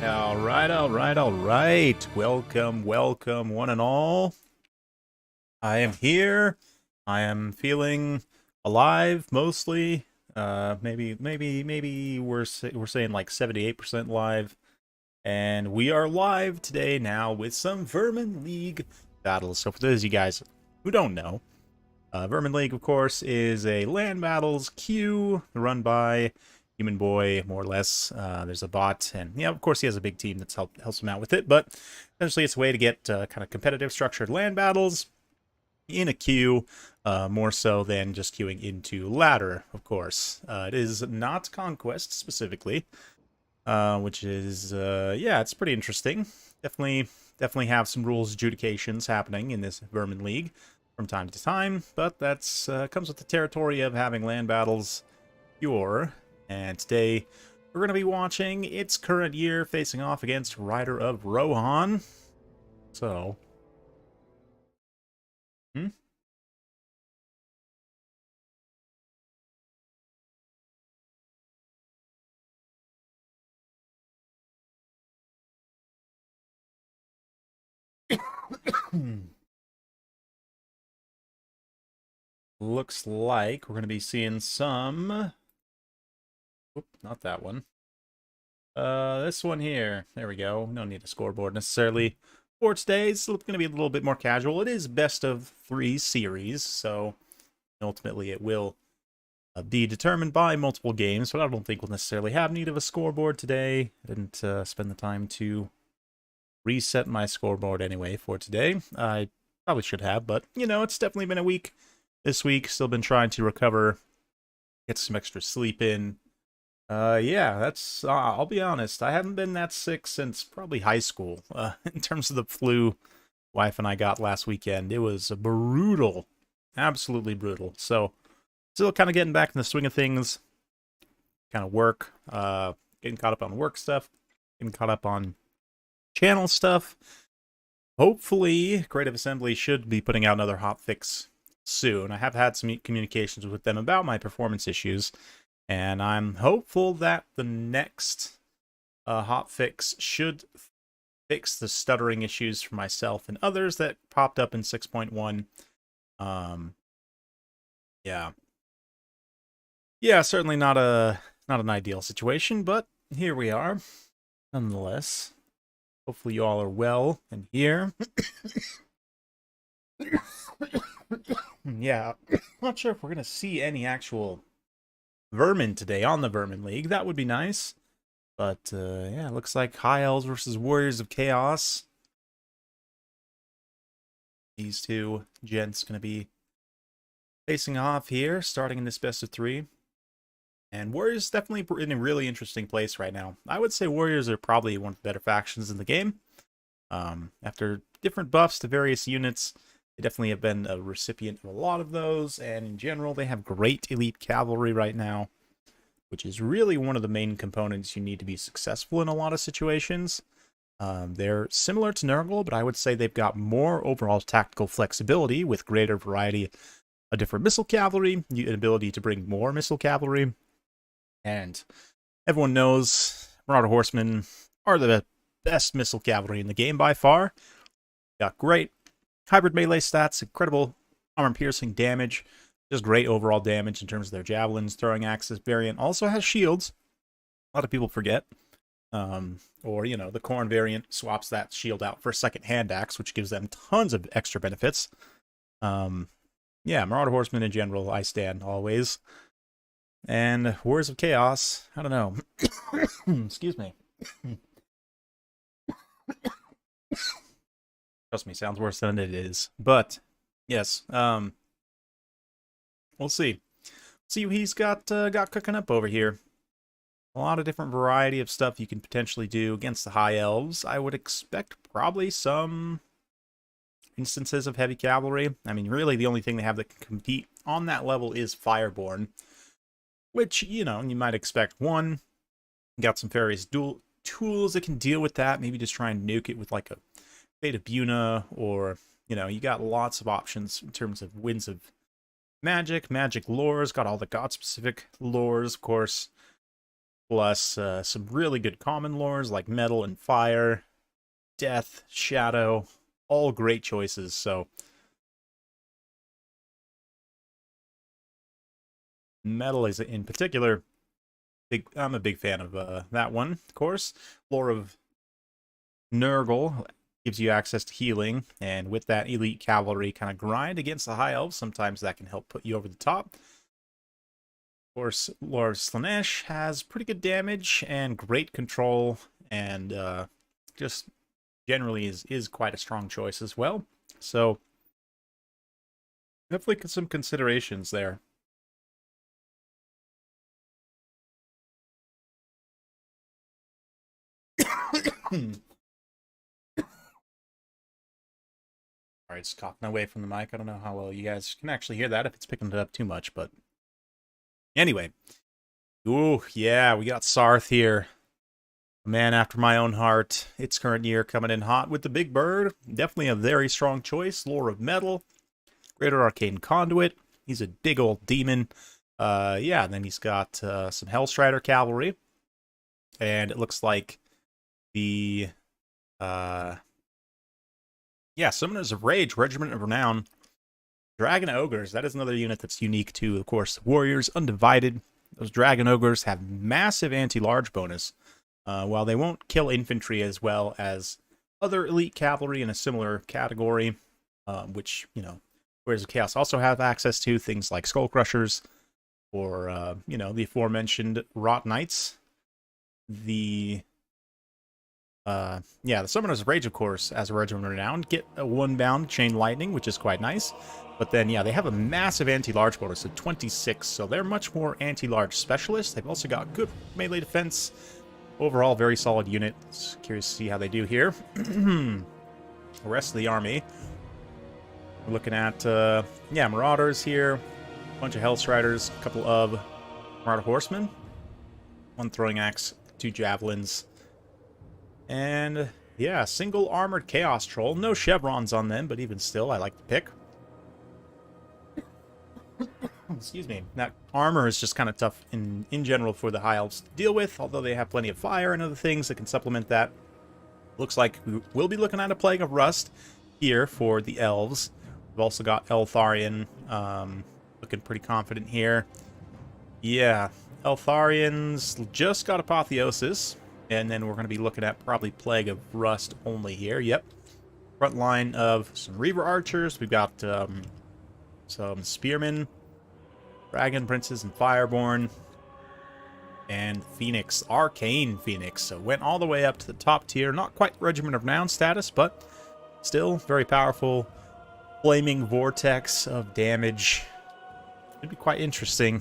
All right. Welcome, one and all. I am here. I am feeling alive mostly. Maybe we're saying like 78% live, and we are live today now with some Vermin League battles. So for those of you guys who don't know, Vermin League, of course, is a land battles queue run by Human Boy, more or less. There's a bot, and yeah, of course, he has a big team that's helps him out with it. But essentially, it's a way to get kind of competitive, structured land battles in a queue, more so than just queuing into ladder. Of course, it is not conquest specifically, which is yeah, it's pretty interesting. Definitely have some rules adjudications happening in this Vermin League from time to time, but that's comes with the territory of having land battles pure. And today we're going to be watching its current year facing off against Rider of Rohan. So, looks like we're going to be seeing some... Oop, not that one. This one here. There we go. No need a scoreboard necessarily for today. It's going to be a little bit more casual. It is best of 3 series, so ultimately it will be determined by multiple games, but I don't think we'll necessarily have need of a scoreboard today. I didn't spend the time to reset my scoreboard anyway for today. I probably should have, but, you know, it's definitely been a week this week. Still been trying to recover, get some extra sleep in. Yeah, that's, I'll be honest, I haven't been that sick since probably high school. In terms of the flu wife and I got last weekend, it was brutal. Absolutely brutal. So, still kind of getting back in the swing of things. Kind of work, getting caught up on work stuff, getting caught up on channel stuff. Hopefully, Creative Assembly should be putting out another hotfix soon. I have had some communications with them about my performance issues, and I'm hopeful that the next hotfix should fix the stuttering issues for myself and others that popped up in 6.1. Yeah, certainly not an ideal situation, but here we are, nonetheless. Hopefully you all are well and here. Yeah, not sure if we're gonna see any actual Vermin today on the Vermin League. That would be nice. But, yeah, looks like High Elves versus Warriors of Chaos. These two gents going to be facing off here, starting in this best of 3. And Warriors definitely in a really interesting place right now. I would say Warriors are probably one of the better factions in the game. After different buffs to various units, they definitely have been a recipient of a lot of those, and in general, they have great elite cavalry right now, which is really one of the main components you need to be successful in a lot of situations. They're similar to Nurgle, but I would say they've got more overall tactical flexibility with greater variety of different missile cavalry, the ability to bring more missile cavalry, and everyone knows Marauder Horsemen are the best missile cavalry in the game by far. Got great hybrid melee stats, incredible armor-piercing damage, just great overall damage in terms of their javelins. Throwing axes variant also has shields. A lot of people forget. Or, you know, the Khorne variant swaps that shield out for a second hand axe, which gives them tons of extra benefits. Yeah, Marauder Horsemen in general, I stand always. And Warriors of Chaos, I don't know. Excuse me. Trust me, sounds worse than it is. But, yes, we'll see. See what he's got cooking up over here. A lot of different variety of stuff you can potentially do against the High Elves. I would expect probably some instances of heavy cavalry. I mean, really the only thing they have that can compete on that level is Fireborn, which, you know, you might expect. One, got some various dual tools that can deal with that. Maybe just try and nuke it with like a Fate of Buna, or, you know, you got lots of options in terms of Winds of Magic, magic lores, got all the god-specific lores, of course. plus some really good common lores like metal and fire, death, shadow, all great choices. So metal is in particular, I'm a big fan of that one, of course. Lore of Nurgle gives you access to healing, and with that elite cavalry kind of grind against the high elves, sometimes that can help put you over the top. Of course, Lore of Slaanesh has pretty good damage and great control, and just generally is quite a strong choice as well. So definitely some considerations there. Alright, just coughing away from the mic. I don't know how well you guys can actually hear that if it's picking it up too much, but anyway. Ooh, yeah, we got Sarth here. A man after my own heart. Its current year coming in hot with the big bird. Definitely a very strong choice. Lore of Metal. Greater Arcane Conduit. He's a big old demon. Yeah, and then he's got some Hellstrider Cavalry. And it looks like the yeah, Summoners of Rage, Regiment of Renown, Dragon Ogres. That is another unit that's unique to, of course, Warriors, Undivided. Those Dragon Ogres have massive anti-large bonus. While they won't kill infantry as well as other elite cavalry in a similar category, which, you know, Warriors of Chaos also have access to, things like Skull Crushers, or, you know, the aforementioned Rot Knights. Yeah, the Summoners of Rage, of course, as a Regiment of Renown, get a 1-bound Chain Lightning, which is quite nice. But then, yeah, they have a massive anti-large bonus of 26, so they're much more anti-large specialists. They've also got good melee defense. Overall, very solid unit. Curious to see how they do here. The rest of the army, we're looking at, yeah, Marauders here, a bunch of Hellstriders, a couple of Marauder Horsemen, 1 Throwing Axe, 2 Javelins, and yeah, single armored Chaos Troll. No chevrons on them, but even still, I like the pick. Excuse me. That armor is just kind of tough in general for the High Elves to deal with, although they have plenty of fire and other things that can supplement that. Looks like we'll be looking at a Plague of Rust here for the Elves. We've also got Eltharion looking pretty confident here. Yeah, Eltharions just got Apotheosis. And then we're going to be looking at probably Plague of Rust only here. Yep. Front line of some Reaver Archers. We've got some Spearmen, Dragon Princes, and Fireborn. And Phoenix, Arcane Phoenix. So went all the way up to the top tier. Not quite Regiment of Renown status, but still very powerful. Flaming Vortex of damage. Should be quite interesting.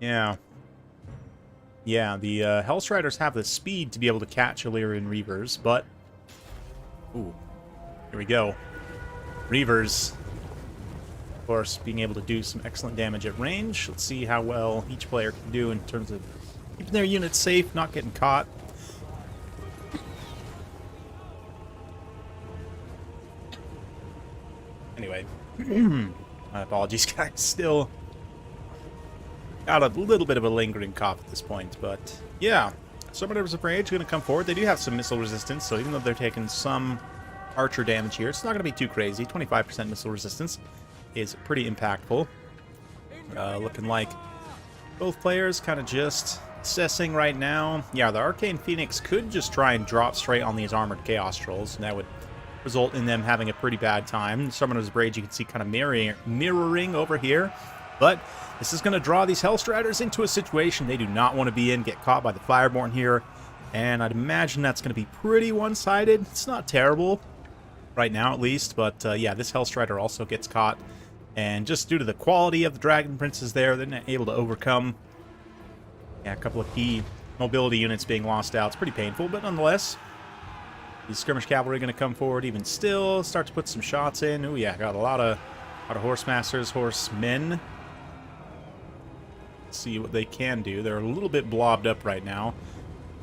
Yeah. Yeah, the Hellstriders have the speed to be able to catch Illyrian Reavers, but... Ooh, here we go. Reavers, of course, being able to do some excellent damage at range. Let's see how well each player can do in terms of keeping their units safe, not getting caught. Anyway, my apologies, guys. Still got a little bit of a lingering cough at this point, but yeah, Summoners of Rage are going to come forward. They do have some missile resistance, so even though they're taking some archer damage here, it's not going to be too crazy. 25% missile resistance is pretty impactful. Looking like both players kind of just assessing right now. Yeah, the Arcane Phoenix could just try and drop straight on these armored Chaos Trolls, and that would result in them having a pretty bad time. Summoners of Rage you can see kind of mirroring over here, but this is going to draw these Hellstriders into a situation they do not want to be in, get caught by the Fireborn here, and I'd imagine that's going to be pretty one-sided. It's not terrible, right now at least, but yeah, this Hellstrider also gets caught, and just due to the quality of the Dragon Princes there, they're not able to overcome. Yeah, a couple of key mobility units being lost out. It's pretty painful, but nonetheless, these Skirmish Cavalry are going to come forward even still, start to put some shots in. Ooh, yeah, got a lot of Horsemasters, Horsemen. See what they can do. They're a little bit blobbed up right now.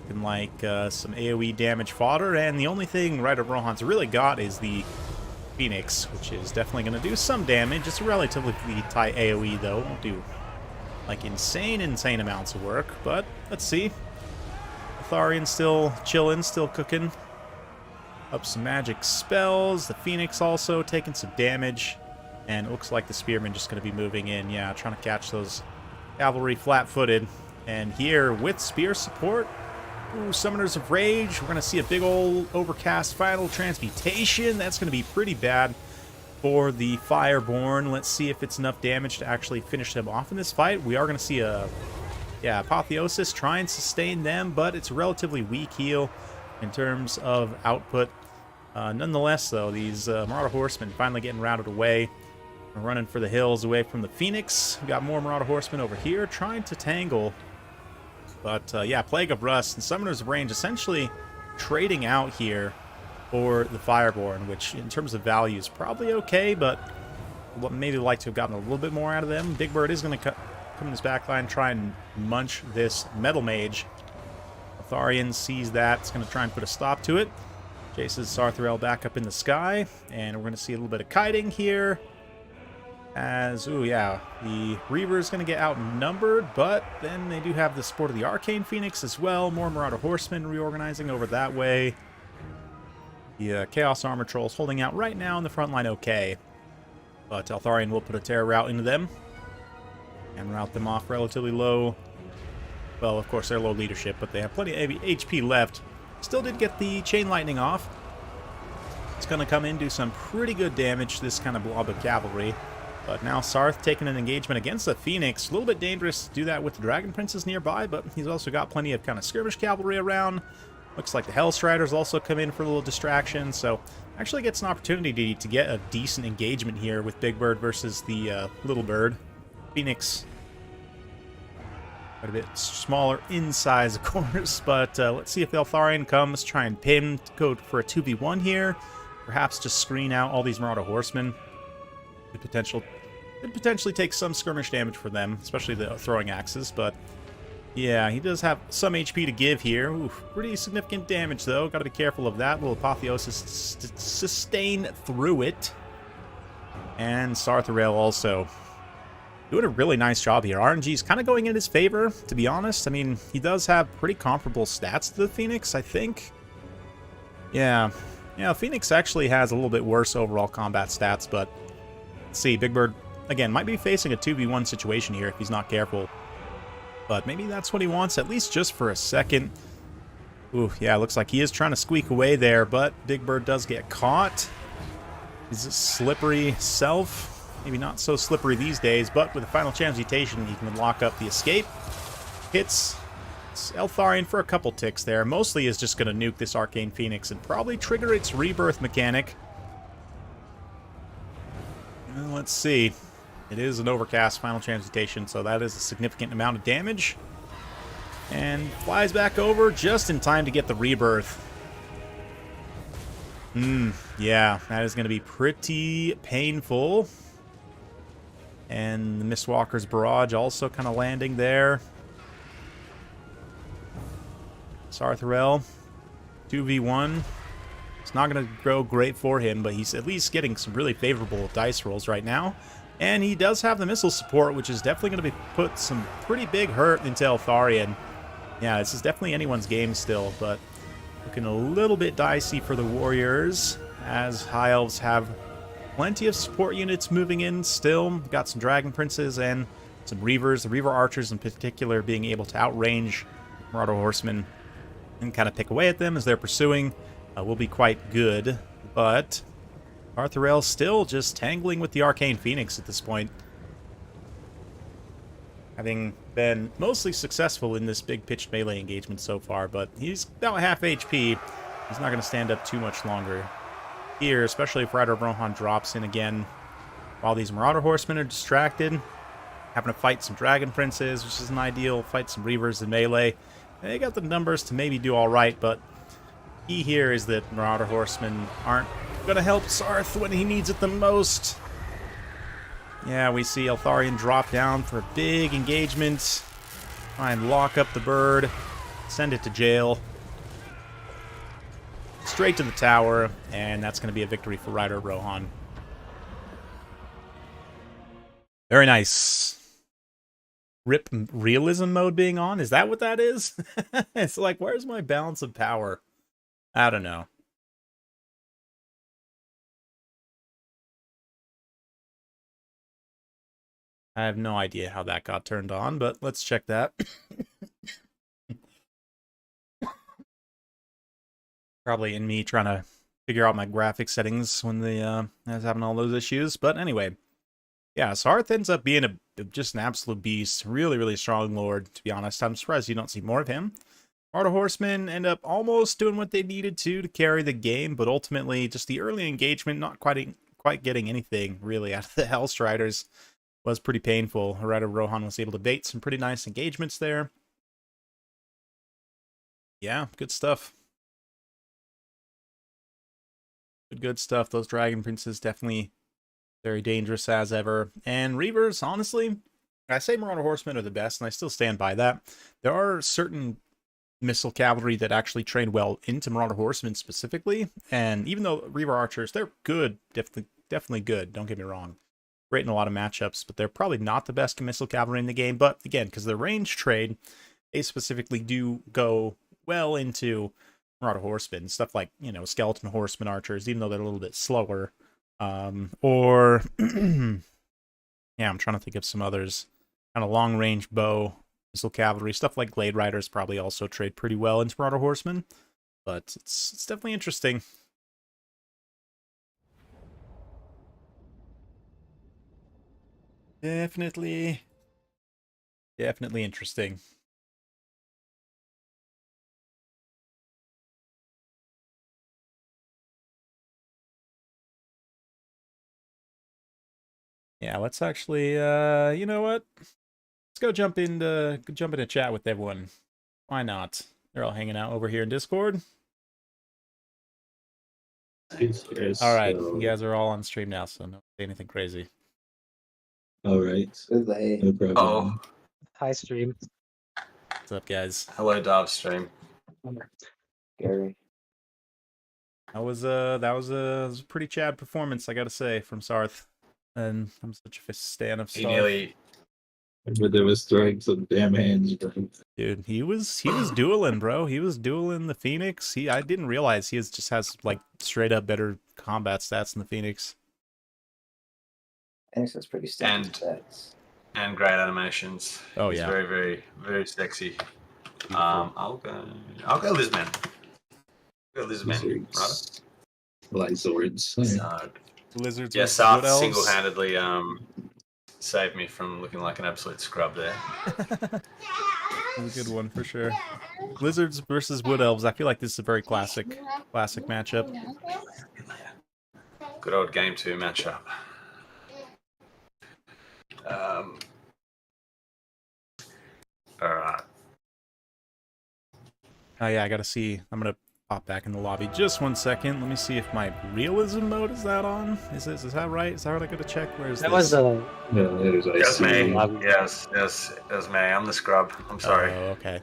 Looking like some AoE damage fodder, and the only thing Rider of Rohan's really got is the Phoenix, which is definitely going to do some damage. It's a relatively tight AoE, though. Won't do like insane amounts of work, but let's see. Eltharion still chilling, still cooking. Up some magic spells. The Phoenix also taking some damage. And it looks like the Spearman just going to be moving in. Yeah, trying to catch those cavalry flat-footed. And here, with spear support, ooh, Summoners of Rage. We're going to see a big old overcast final transmutation. That's going to be pretty bad for the Fireborn. Let's see if it's enough damage to actually finish them off in this fight. We are going to see a Apotheosis try and sustain them, but it's a relatively weak heal in terms of output. Nonetheless, though, these Marauder Horsemen finally getting routed away. We're running for the hills away from the Phoenix. We got more Marauder Horsemen over here trying to tangle. But, yeah, Plague of Rust and Summoners of Range essentially trading out here for the Fireborn, which in terms of value is probably okay, but what maybe like to have gotten a little bit more out of them. Big Bird is going to come in his backline, try and munch this Metal Mage. Eltharion sees that. It's going to try and put a stop to it. Chases Sarthrel back up in the sky, and we're going to see a little bit of kiting here. As, ooh, yeah, the Reaver is going to get outnumbered, but then they do have the support of the Arcane Phoenix as well. More Marauder Horsemen reorganizing over that way. The Chaos Armor Trolls holding out right now in the front line okay. But Eltharion will put a Terror Route into them and route them off relatively low. Well, of course, they're low leadership, but they have plenty of HP left. Still did get the Chain Lightning off. It's going to come in, do some pretty good damage to this kind of blob of cavalry. But now Sarth taking an engagement against the Phoenix. A little bit dangerous to do that with the Dragon Princes nearby, but he's also got plenty of kind of skirmish cavalry around. Looks like the Hellstriders also come in for a little distraction, so actually gets an opportunity to get a decent engagement here with Big Bird versus the Little Bird. Phoenix, quite a bit smaller in size, of course, but let's see if Eltharion comes, try and pin, go for a 2v1 here. Perhaps just screen out all these Marauder Horsemen. Could potentially take some skirmish damage for them, especially the throwing axes, but yeah, he does have some HP to give here. Oof, pretty significant damage, though. Got to be careful of that. Will Apotheosis sustain through it. And Sarthrel also doing a really nice job here. RNG is kind of going in his favor, to be honest. I mean, he does have pretty comparable stats to the Phoenix, I think. Yeah, Phoenix actually has a little bit worse overall combat stats, but let's see, Big Bird, again, might be facing a 2v1 situation here if he's not careful. But maybe that's what he wants, at least just for a second. Ooh, yeah, looks like he is trying to squeak away there, but Big Bird does get caught. His slippery self, maybe not so slippery these days, but with a final transmutation, he can lock up the escape. Hits Eltharion for a couple ticks there. Mostly is just going to nuke this Arcane Phoenix and probably trigger its rebirth mechanic. Well, let's see. It is an overcast final transmutation, so that is a significant amount of damage. And flies back over just in time to get the rebirth. Yeah, that is going to be pretty painful. And the Mistwalker's Barrage also kind of landing there. Sarthrel, 2v1. It's not going to go great for him, but he's at least getting some really favorable dice rolls right now. And he does have the missile support, which is definitely going to put some pretty big hurt into Eltharion. Yeah, this is definitely anyone's game still, but looking a little bit dicey for the Warriors, as High Elves have plenty of support units moving in still. Got some Dragon Princes and some Reavers. The Reaver Archers in particular being able to outrange Marauder Horsemen and kind of pick away at them as they're pursuing will be quite good, but Sarthrel still just tangling with the Arcane Phoenix at this point. Having been mostly successful in this big pitched melee engagement so far, but he's about half HP. He's not going to stand up too much longer here, especially if Rider of Rohan drops in again. While these Marauder Horsemen are distracted, having to fight some Dragon Princes, which isn't ideal, fight some Reavers in melee. They got the numbers to maybe do alright, but key here is that Marauder Horsemen aren't going to help Sarth when he needs it the most. Yeah, we see Eltharion drop down for a big engagement. Try and lock up the bird. Send it to jail. Straight to the tower, and that's going to be a victory for Rider Rohan. Very nice. rip realism mode being on. Is that what that is? It's like, where's my balance of power? I don't know. I have no idea how that got turned on, but let's check that. Probably in me trying to figure out my graphic settings when I was having all those issues. But anyway, yeah, Sarth ends up being just an absolute beast. Really, really strong lord, to be honest. I'm surprised you don't see more of him. Marta Horsemen end up almost doing what they needed to carry the game, but ultimately just the early engagement, not quite getting anything really out of the Hellstriders, was pretty painful. Harada Rohan was able to bait some pretty nice engagements there. Yeah, good stuff. Good stuff. Those Dragon Princes definitely very dangerous as ever. And Reavers, honestly, I say Marauder Horsemen are the best, and I still stand by that. There are certain missile cavalry that actually train well into Marauder Horsemen specifically, and even though Reaver Archers, they're good, definitely good, don't get me wrong. Great in a lot of matchups, but they're probably not the best missile cavalry in the game. But again, because they're range trade, they specifically do go well into Marauder Horsemen, stuff like, you know, Skeleton Horsemen Archers, even though they're a little bit slower. Or yeah, I'm trying to think of some others. Kind of long range bow, missile cavalry, stuff like Glade Riders probably also trade pretty well into Marauder Horsemen. But it's definitely interesting. Definitely interesting. Yeah, let's actually, you know what? Let's go jump into chat with everyone. Why not? They're all hanging out over here in Discord. Yes, All right, you guys are all on stream now, so don't say anything crazy. All right. No problem. Oh, Hi, stream. What's up, guys? hello, Dark Stream. Gary. That was a pretty Chad performance, I gotta say, from Sarth. And I'm such a stan of He Sarth. nearly. But there was throwing some damn hands. Dude, he was dueling, bro. He was dueling the Phoenix. I didn't realize he just has like straight up better combat stats than the Phoenix. Phoenix has pretty standard stats. And great animations. Oh, He's yeah. very, very, very sexy. I'll go Lizardmen. Lizardmen, right? Lizards. So, Lizards. yeah, Wood Sarth Elves. single-handedly saved me from looking like an absolute scrub there. That was a good one for sure. Lizards versus Wood Elves. I feel like this is a very classic matchup. Good old Game 2 matchup. All right. Oh yeah, I gotta see. I'm gonna pop back in the lobby just 1 second. Let me see if my realism mode is that on. Is that right? Is that what I gotta check? Where is That this? was Yes, me. Yes, that's me. I'm the scrub. I'm sorry. Oh, okay.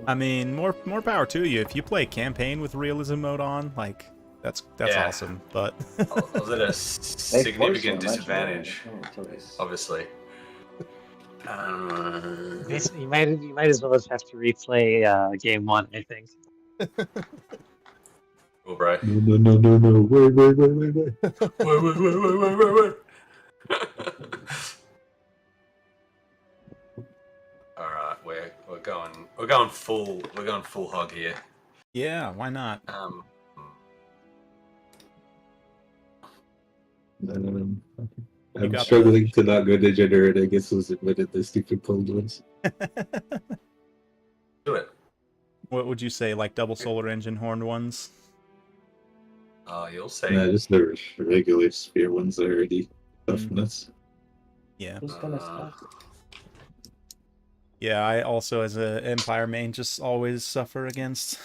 I mean, more power to you. If you play campaign with realism mode on, like that's Yeah. awesome. But I was at a significant disadvantage, obviously. you might as well just have to replay game 1, I think. Cool, bro. No. Wait. Wait. All right, we're going full hog here. yeah, why not? I'm struggling to not go degenerate. I guess was admitted the stupid cold ones. Do it. What would you say, like double solar engine horned ones? You'll see. Nah, just the regular spear ones are already toughness. Yeah. Who's gonna stop it? Yeah, I also, as a Empire main, just always suffer against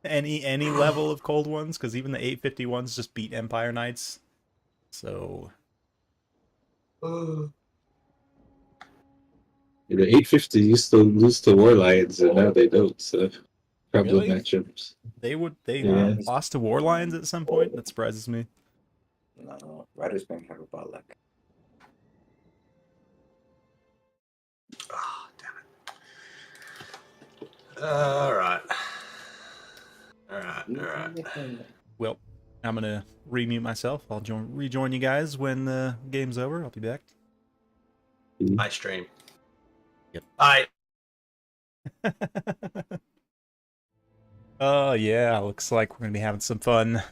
any level of cold ones, because even the 850 ones just beat Empire Knights. So The 850 used to lose to War Lions, and now they don't. So problem Really? matchups. they Yeah. lost to War Lions at some point. That surprises me. No, Riders being hyperbolic. Alright. Alright. Well, I'm gonna remute myself. I'll rejoin you guys when the game's over. I'll be back. I stream. Yep. Bye. Oh yeah, looks like we're gonna be having some fun.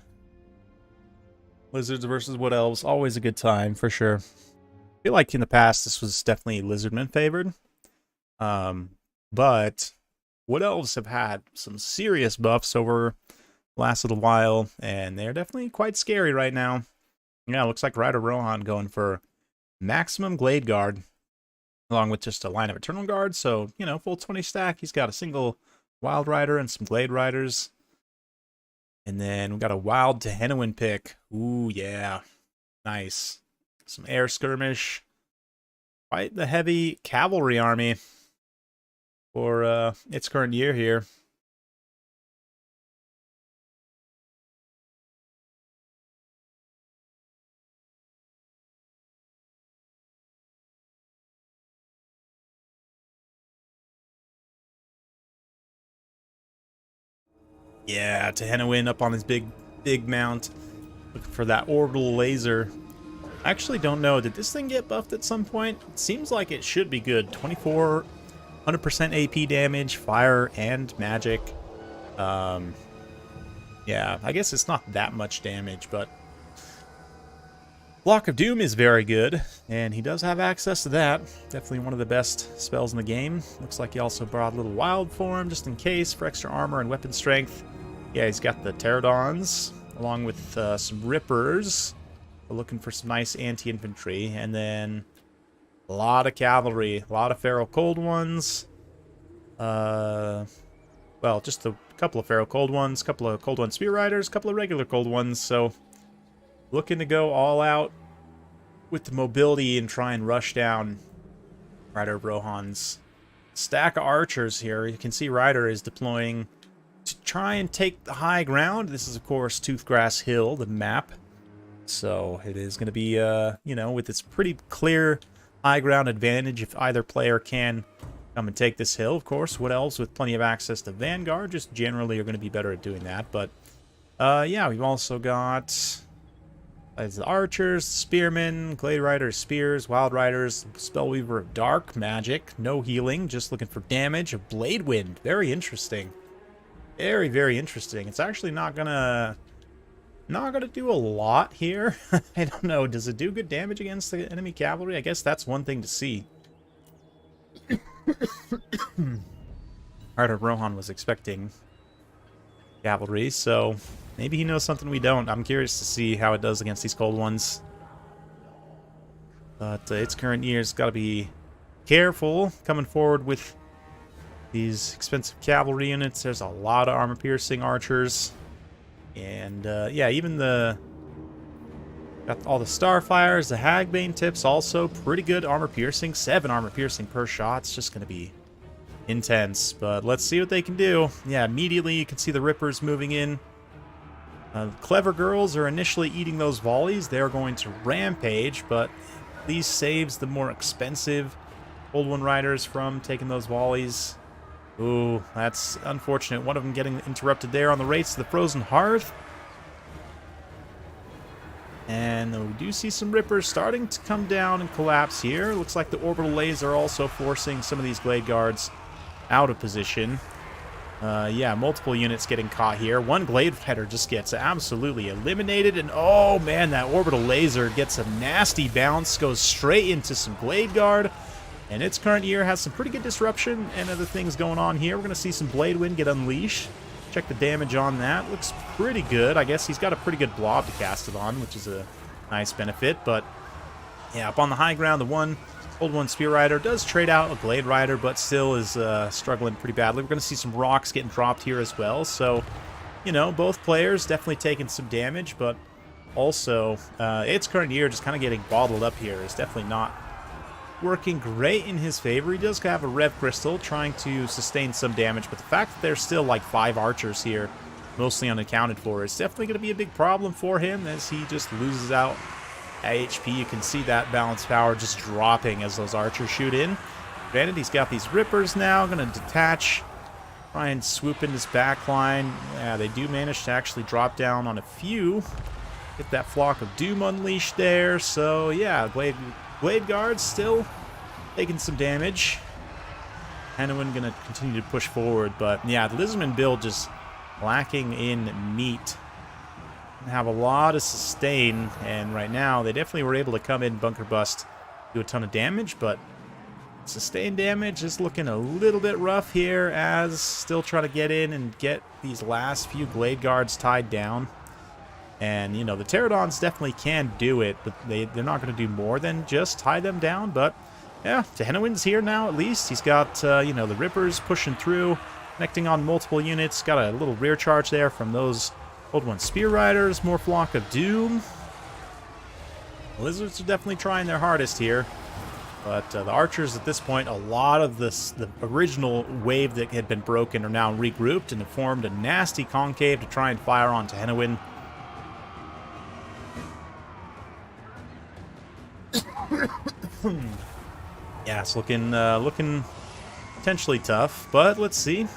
Lizards versus Wood Elves, always a good time for sure. I feel like in the past this was definitely Lizardmen favored. But Wood Elves have had some serious buffs over the last little while, and they're definitely quite scary right now. Yeah, looks like Rider Rohan going for maximum Glade Guard, along with just a line of Eternal Guard, so, you know, full 20 stack. He's got a single Wild Rider and some Glade Riders. And then we got a Wild Tehenowin pick. Ooh, yeah. Nice. Some Air Skirmish. Quite the heavy cavalry army for its current year here. Yeah, Tehenowin up on his big mount. Looking for that orbital laser. I actually don't know. Did this thing get buffed at some point? It seems like it should be good. 24, 100% AP damage, fire, and magic. Yeah, I guess it's not that much damage, but Block of Doom is very good, and he does have access to that. Definitely one of the best spells in the game. Looks like he also brought a little wild form, just in case, for extra armor and weapon strength. Yeah, he's got the Pterodons, along with some Rippers. We're looking for some nice anti-infantry, and then a lot of cavalry, a lot of Feral Cold Ones. Well, just a couple of Feral Cold Ones, a couple of Cold One Spear Riders, a couple of regular Cold Ones, so looking to go all out with the mobility and try and rush down Rider Rohan's stack of archers here. You can see Rider is deploying to try and take the high ground. This is, of course, Toothgrass Hill, the map. So it is going to be, you know, with its pretty clear high ground advantage if either player can come and take this hill. Of course, Wood Elves with plenty of access to Vanguard just generally are going to be better at doing that. But, yeah, we've also got the Archers, Spearmen, Glade Riders, Spears, Wild Riders, Spellweaver of Dark Magic, no healing, just looking for damage, a Blade Wind. Very interesting. Very, very interesting. It's actually not gonna do a lot here. I don't know. Does it do good damage against the enemy cavalry? I guess that's one thing to see. Rider Rohan was expecting cavalry, so maybe he knows something we don't. I'm curious to see how it does against these cold ones. But its current year's got to be careful coming forward with these expensive cavalry units. There's a lot of armor-piercing archers. And, yeah, even got all the Starfires, the Hagbane tips, also pretty good armor-piercing. 7 armor-piercing per shot. It's just going to be intense. But let's see what they can do. Yeah, immediately you can see the Rippers moving in. Clever Girls are initially eating those volleys. They're going to rampage, but at least saves the more expensive Old One Riders from taking those volleys. Ooh, that's unfortunate. One of them getting interrupted there on the race to the Frozen Hearth. And we do see some Rippers starting to come down and collapse here. Looks like the Orbital Laser are also forcing some of these Glade Guards out of position. Yeah, multiple units getting caught here. One Glade Rider just gets absolutely eliminated. And oh man, that Orbital Laser gets a nasty bounce, goes straight into some Glade Guard. And its current year has some pretty good disruption and other things going on here. We're going to see some Blade Wind get unleashed. Check the damage on that. Looks pretty good. I guess he's got a pretty good blob to cast it on, which is a nice benefit. But yeah, up on the high ground, the one Old One Spear Rider does trade out a Glade Rider, but still is struggling pretty badly. We're going to see some rocks getting dropped here as well. So, you know, both players definitely taking some damage, but also its current year just kind of getting bottled up here is definitely not working great in his favor. He does have a Rev Crystal trying to sustain some damage, but the fact that there's still like 5 archers here, mostly unaccounted for, is definitely going to be a big problem for him as he just loses out HP. You can see that balance power just dropping as those archers shoot in. Granted, he's got these Rippers now, going to detach try and swoop in this back line. Yeah, they do manage to actually drop down on a few. Get that Flock of Doom unleashed there. So, yeah, Blade Guards still taking some damage. Henowin going to continue to push forward. But, yeah, the Lizardmen build just lacking in meat. Have a lot of sustain. And right now, they definitely were able to come in, bunker bust, do a ton of damage. But sustain damage is looking a little bit rough here, as still try to get in and get these last few Blade Guards tied down. And, you know, the Pterodons definitely can do it, but they're not going to do more than just tie them down. But, yeah, Henowin's here now at least. He's got, you know, the Rippers pushing through, connecting on multiple units. Got a little rear charge there from those Old One Spear Riders. More Flock of Doom. The Lizards are definitely trying their hardest here. But the Archers at this point, a lot of the original wave that had been broken are now regrouped and have formed a nasty concave to try and fire onto Henowin. Yeah, it's looking potentially tough, but let's see.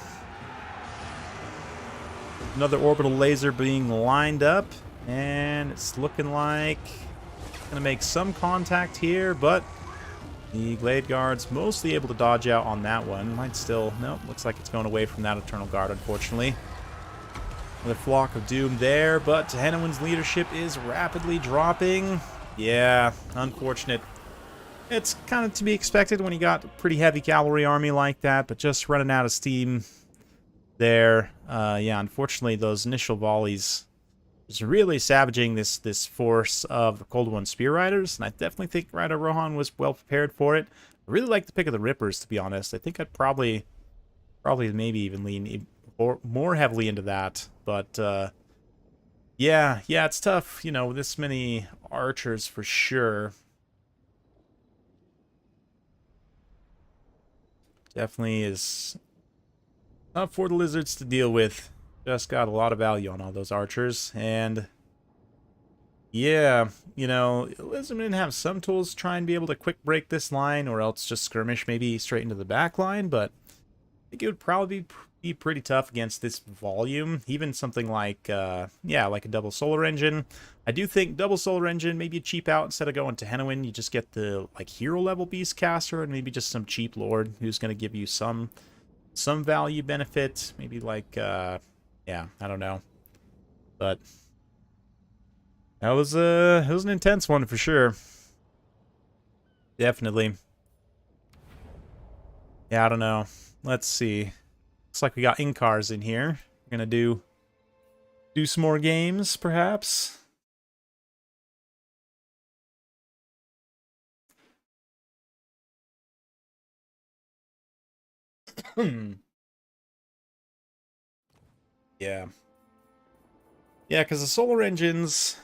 Another orbital laser being lined up, and it's looking like it's gonna make some contact here, but the Blade Guard's mostly able to dodge out on that one. Might still, nope, looks like it's going away from that Eternal Guard, unfortunately. Another Flock of Doom there, but Henowin's leadership is rapidly dropping. Yeah, unfortunate. It's kind of to be expected when you got a pretty heavy cavalry army like that, but just running out of steam there. Yeah, unfortunately, those initial volleys is really savaging this force of the Cold One Spear Riders, and I definitely think Rider Rohan was well prepared for it. I really like the pick of the Rippers, to be honest. I think I'd probably maybe even lean more heavily into that, but yeah, it's tough, you know, this many archers for sure. Definitely is tough for the Lizards to deal with. Just got a lot of value on all those archers, and yeah, you know, Lizardmen have some tools to try and be able to quick break this line, or else just skirmish maybe straight into the back line, but I think it would probably be pretty tough against this volume. Even something like, yeah, like a double solar engine. I do think double solar engine, maybe cheap out instead of going to Henowin. You just get the, like, hero level Beastcaster and maybe just some cheap lord who's going to give you some value benefit. Maybe like, yeah, I don't know. But that was it was an intense one for sure. Definitely. Yeah, I don't know. Let's see. Looks like we got Inkars in here. We're gonna do some more games, perhaps. Yeah. Yeah, because the solar engines,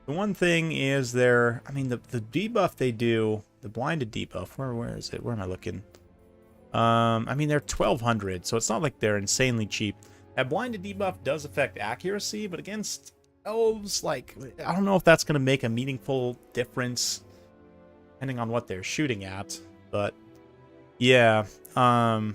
the one thing is they're, I mean, the debuff they do, the blinded debuff, where is it? Where am I looking? I mean, they're 1200, so it's not like they're insanely cheap. That blinded debuff does affect accuracy, but against elves, like, I don't know if that's going to make a meaningful difference, depending on what they're shooting at. But, yeah, I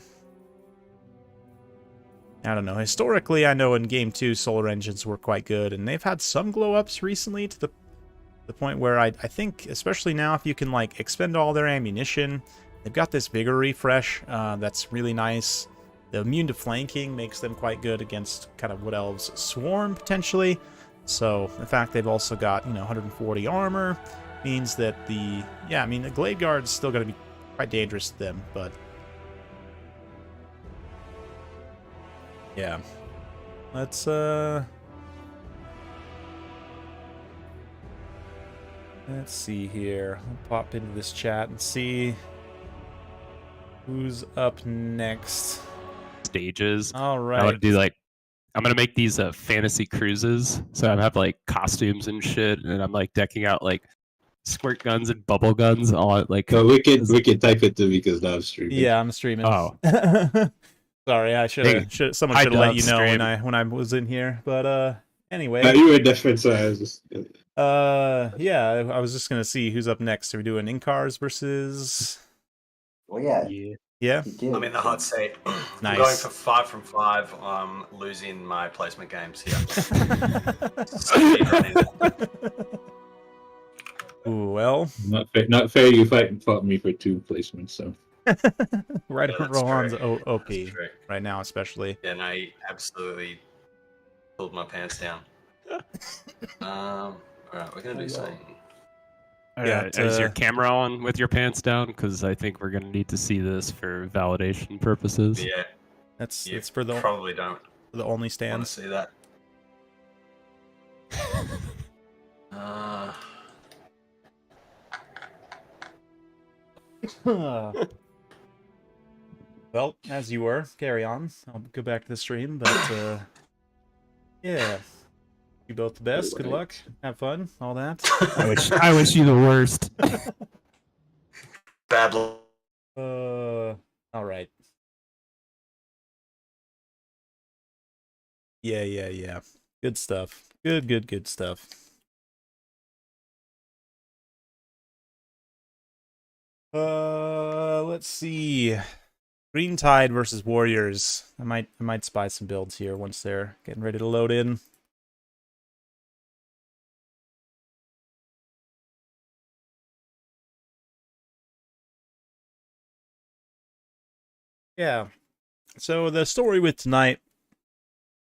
don't know. Historically, I know in Game 2, solar engines were quite good, and they've had some glow-ups recently to the point where I think, especially now, if you can, like, expend all their ammunition, they've got this Vigor refresh that's really nice. The immune to flanking makes them quite good against kind of Wood Elves Swarm, potentially. So, the fact they've also got, you know, 140 armor means that the... Yeah, I mean, the Glade Guard's still going to be quite dangerous to them, but... Yeah. Let's see here. I'll pop into this chat and see who's up next. Stages. All right. I would do like, I'm gonna make these fantasy cruises. So I have like costumes and shit, and I'm like decking out like squirt guns and bubble guns. All like. No, we can type it to because now I'm streaming. Yeah, I'm streaming. Oh. Sorry, I should someone should have let you know when I was in here. But anyway. You were different, so I was just... yeah, I was just gonna see who's up next. Are we doing Inkars versus? Well, yeah. Yeah. You did. I'm in the hot seat. I'm Nice. going for 5 from 5. I'm losing my placement games here. Ooh, well, Not fair. Not fair. You fought me for 2 placements. So right Yeah, from that's Rohan's true. OP That's true. right now, especially. Yeah, no, he absolutely pulled my pants down. All right, we're gonna do something. Yeah, Is your camera on with your pants down? Because I think we're gonna need to see this for validation purposes. Yeah, That's you for the probably don't only want to stands. see that. Well, as you were, carry on. I'll go back to the stream, but yeah. You both the best. Good luck. Have fun. All that. I wish you the worst. Bad luck. All right. Yeah. Good stuff. Good stuff. Let's see. Green Tide versus Warriors. I might spy some builds here once they're getting ready to load in. Yeah. So the story with tonight,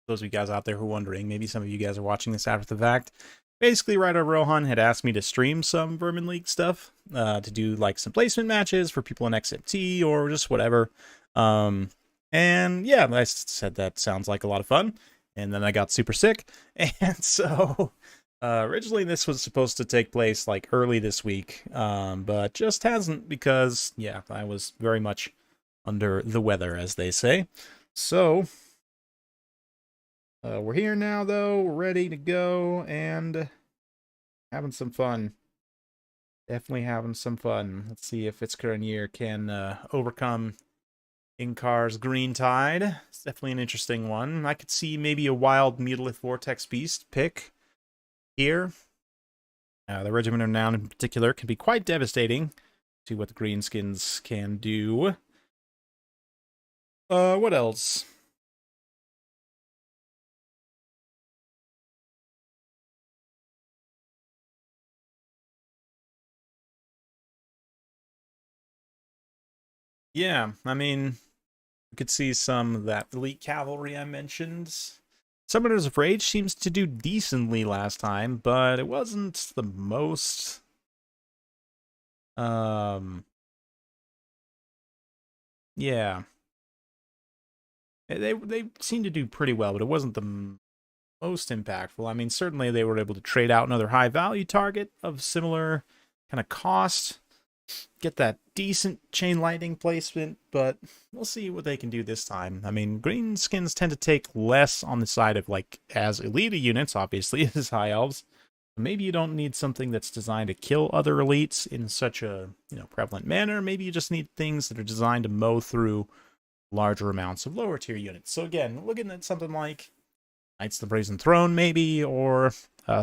those of you guys out there who are wondering, maybe some of you guys are watching this after the fact. Basically, writer Rohan had asked me to stream some Vermin League stuff, to do like some placement matches for people in XMT or just whatever. And yeah, I said that sounds like a lot of fun. And then I got super sick. And so originally this was supposed to take place like early this week, but just hasn't because, yeah, I was very much under the weather, as they say. So we're here now, though. We're ready to go and having some fun. Definitely having some fun. Let's see if Fitzcarronier can overcome Inkar's Green Tide. It's definitely an interesting one. I could see maybe a wild Mutalith Vortex Beast pick here. The Regiment of Noun in particular can be quite devastating. See what the Greenskins can do. What else? Yeah, I mean, we could see some of that elite cavalry I mentioned. Summoners of Rage seems to do decently last time, but it wasn't the most... Yeah. They seem to do pretty well, but it wasn't the most impactful. I mean, certainly they were able to trade out another high-value target of similar kind of cost. Get that decent chain lightning placement, but we'll see what they can do this time. I mean, Greenskins tend to take less on the side of, like, as elite units, obviously, as High Elves. Maybe you don't need something that's designed to kill other elites in such a, prevalent manner. Maybe you just need things that are designed to mow through larger amounts of lower tier units. So again, looking at something like Knights of the Brazen Throne, maybe, or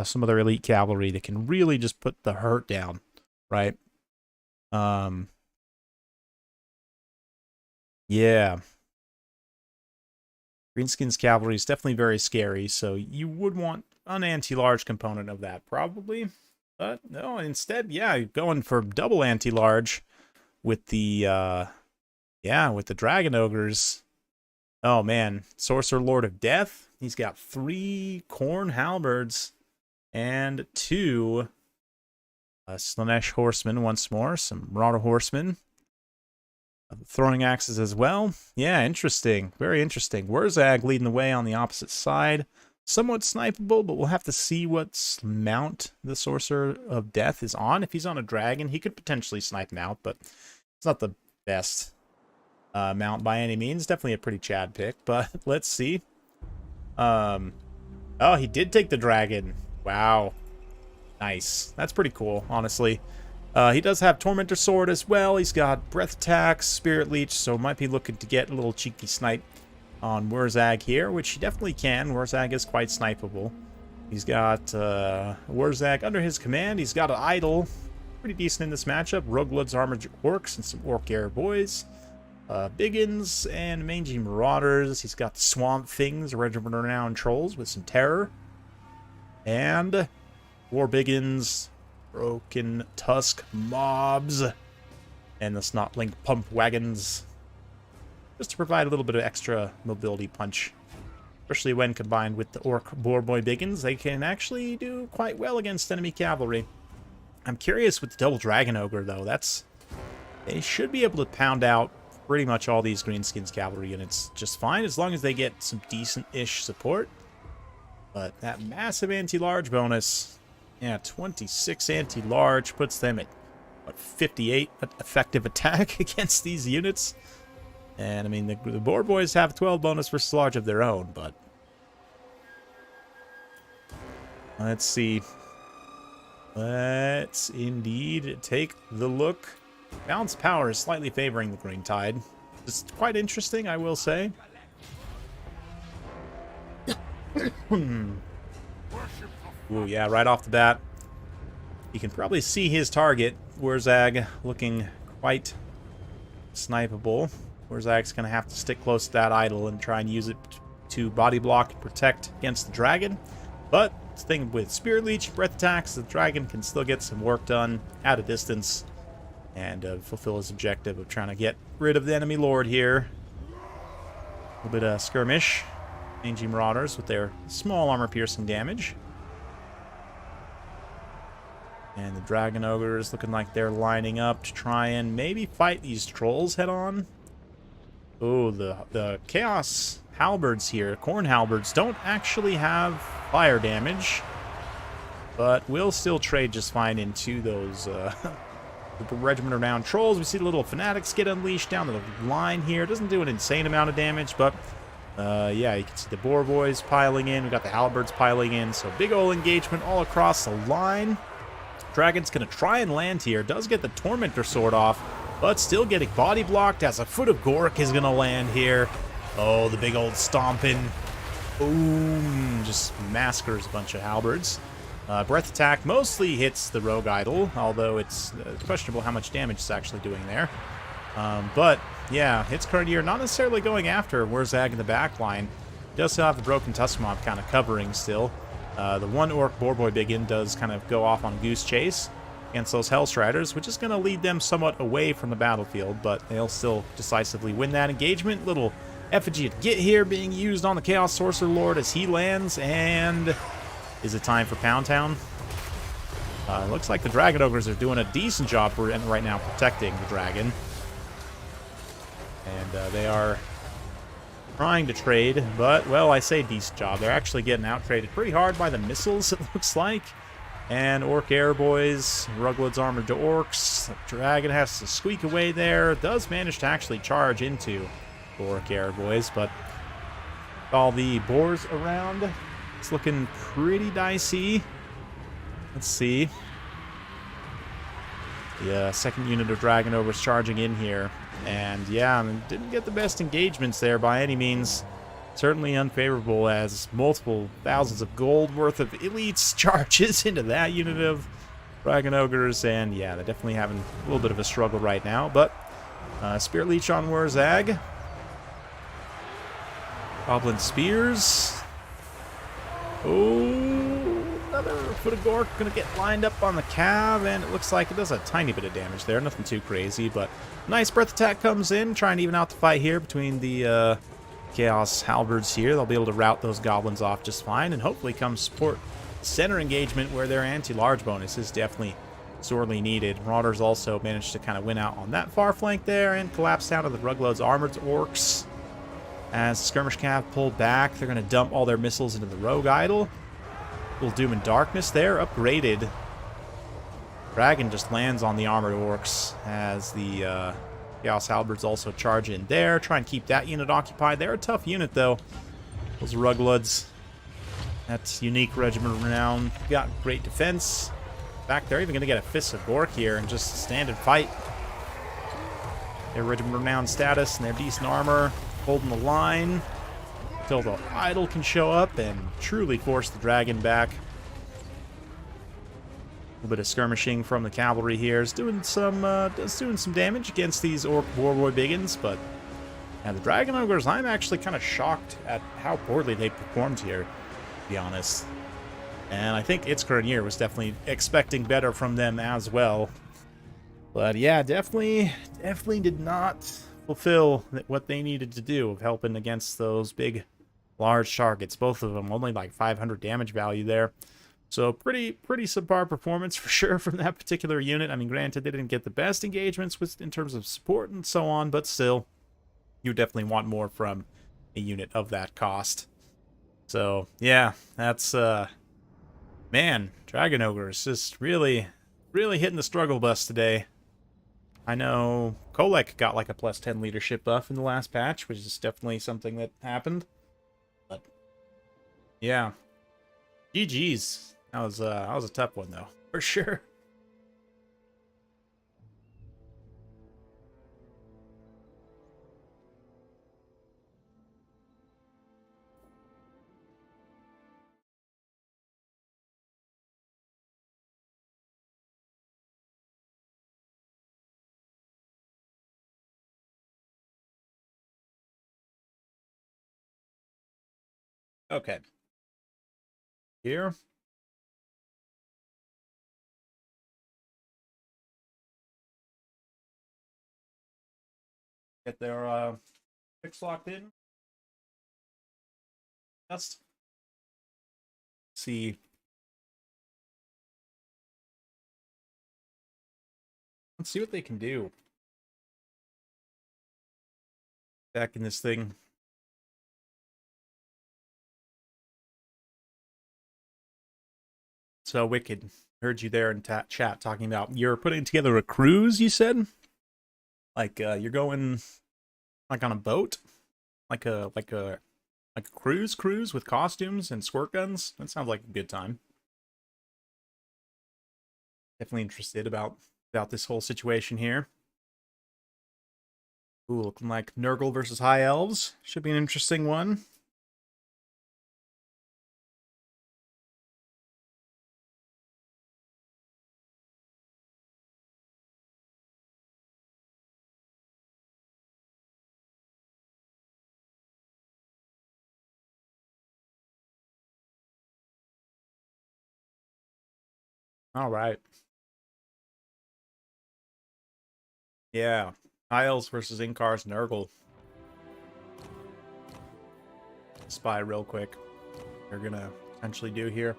some other elite cavalry that can really just put the hurt down, right? Yeah. Greenskins cavalry is definitely very scary, so you would want an anti-large component of that, probably. But no, instead, yeah, going for double anti-large with the, with the Dragon Ogres. Oh, man. Sorcerer Lord of Death. He's got 3 Khorne Halberds and 2 Slaanesh Horsemen once more. Some Marauder Horsemen. Throwing axes as well. Yeah, interesting. Very interesting. WARZAG leading the way on the opposite side. Somewhat snipeable, but we'll have to see what mount the Sorcerer of Death is on. If he's on a dragon, he could potentially snipe him out, but it's not the best mount by any means. Definitely a pretty Chad pick, but let's see. Oh, he did take the dragon. Wow. Nice. That's pretty cool, honestly. He does have Tormentor Sword as well. He's got Breath Attack, Spirit Leech, so might be looking to get a little cheeky snipe on WARZAG here, which he definitely can. WARZAG is quite snipeable. He's got WARZAG under his command. He's got an idol. Pretty decent in this matchup. Roguelood's Armored Orcs and some Orc Air Boys. Biggins and Mangy Marauders. He's got the Swamp Things, a regiment of renowned trolls with some terror. And War Biggins, Broken Tusk Mobs, and the Snotlink Pump Wagons. Just to provide a little bit of extra mobility punch. Especially when combined with the Orc Boarboy Biggins, they can actually do quite well against enemy cavalry. I'm curious with the Double Dragon Ogre, though. They should be able to pound out pretty much all these Greenskins cavalry units just fine, as long as they get some decent-ish support. But that massive anti-large bonus, yeah, 26 anti-large puts them at, what, 58 effective attack against these units. And, I mean, the Boar Boys have 12 bonus versus large of their own, but... Let's see. Let's indeed take the look. Balanced power is slightly favoring the Green Tide. It's quite interesting, I will say. Ooh, yeah, right off the bat. You can probably see his target, Wurzag, looking quite snipeable. Wurzag's going to have to stick close to that idol and try and use it to body block and protect against the dragon. But the thing with Spirit Leech, Breath Attacks, the dragon can still get some work done at a distance and fulfill his objective of trying to get rid of the enemy lord here. A little bit of skirmish. Mangy Marauders with their small armor-piercing damage. And the Dragon Ogres looking like they're lining up to try and maybe fight these trolls head-on. Oh, the Chaos Halberds here, Khorne Halberds, don't actually have fire damage, but will still trade just fine into those the regiment of renowned trolls. We see the little fanatics get unleashed down the line here. Doesn't do an insane amount of damage, but yeah, you can see the Boar Boys piling in. We got the Halberds piling in, so big ol' engagement all across the line. Dragon's gonna try and land here. Does get the Tormentor sword off, but still getting body blocked as a Foot of Gork is gonna land here. Oh, the big old stomping. Boom, just massacres a bunch of halberds. Breath attack mostly hits the rogue idol, although it's questionable how much damage it's actually doing there. But yeah, hits Courtier, not necessarily going after Wurzag in the back line. Does still have the Broken Tusk Mob kind of covering still. The one Orc Boarboy Biggin does kind of go off on Goose Chase against those Hellstriders, which is going to lead them somewhat away from the battlefield, but they'll still decisively win that engagement. Little effigy to get here being used on the Chaos Sorcerer Lord as he lands, and is it time for Pound Town? Looks like the Dragon Ogres are doing a decent job right now protecting the dragon. And they are trying to trade, but, well, I say decent job. They're actually getting out-traded pretty hard by the missiles, it looks like. And Orc Air Boys, Ruglud's Armored to Orcs. The dragon has to squeak away there. Does manage to actually charge into Orc Air Boys, but all the boars around, it's looking pretty dicey. Let's see. The second unit of Dragon Ogres charging in here. And yeah, I mean, didn't get the best engagements there by any means. Certainly unfavorable, as multiple thousands of gold worth of elites charges into that unit of Dragon Ogres. And yeah, they're definitely having a little bit of a struggle right now. But Spirit Leech on Wurzag. Goblin Spears. Oh, another Foot of Gork going to get lined up on the Cav, and it looks like it does a tiny bit of damage there. Nothing too crazy, but nice Breath Attack comes in, trying to even out the fight here between the Chaos Halberds here. They'll be able to rout those goblins off just fine, and hopefully come support center engagement where their anti-large bonus is definitely sorely needed. Marauders also managed to kind of win out on that far flank there and collapse down to the Ruglud's Armored Orcs. As the Skirmish Cav pulled back, they're going to dump all their missiles into the Rogue Idol. Little Doom and Darkness there, upgraded. Dragon just lands on the Armored Orcs as the Chaos Halberds also charge in there. Try and keep that unit occupied. They're a tough unit, though. Those Rugluds. That's unique Regiment of Renown. Got great defense. In fact, they're even going to get a Fist of Gork here and just stand and fight. Their Regiment of Renown status and their decent armor. Holding the line until the idol can show up and truly force the dragon back. A little bit of skirmishing from the cavalry here is doing some damage against these Orc Boarboy Biggins, but And the Dragon Ogres, I'm actually kind of shocked at how poorly they performed here, to be honest. And I think its current year was definitely expecting better from them as well. But yeah, definitely did not fulfill what they needed to do of helping against those big, large targets. Both of them only like 500 damage value there. So pretty subpar performance for sure from that particular unit. I mean, granted, they didn't get the best engagements in terms of support and so on, but still, you definitely want more from a unit of that cost. So yeah, that's man, Dragon Ogres just really hitting the struggle bus today. I know Kolek got like a +10 leadership buff in the last patch, which is definitely something that happened. But yeah, GG's. That was a tough one though, for sure. Okay. Here. Get their fix locked in. Let's see. Let's see what they can do. Back in this thing. So Wicked, heard you there in chat talking about you're putting together a cruise, you said? Like you're going like on a boat? Like a cruise with costumes and squirt guns? That sounds like a good time. Definitely interested about this whole situation here. Ooh, looking like Nurgle versus High Elves. Should be an interesting one. All right. Yeah. Isles versus Inkar's Nurgle. Spy real quick. They're gonna potentially do here.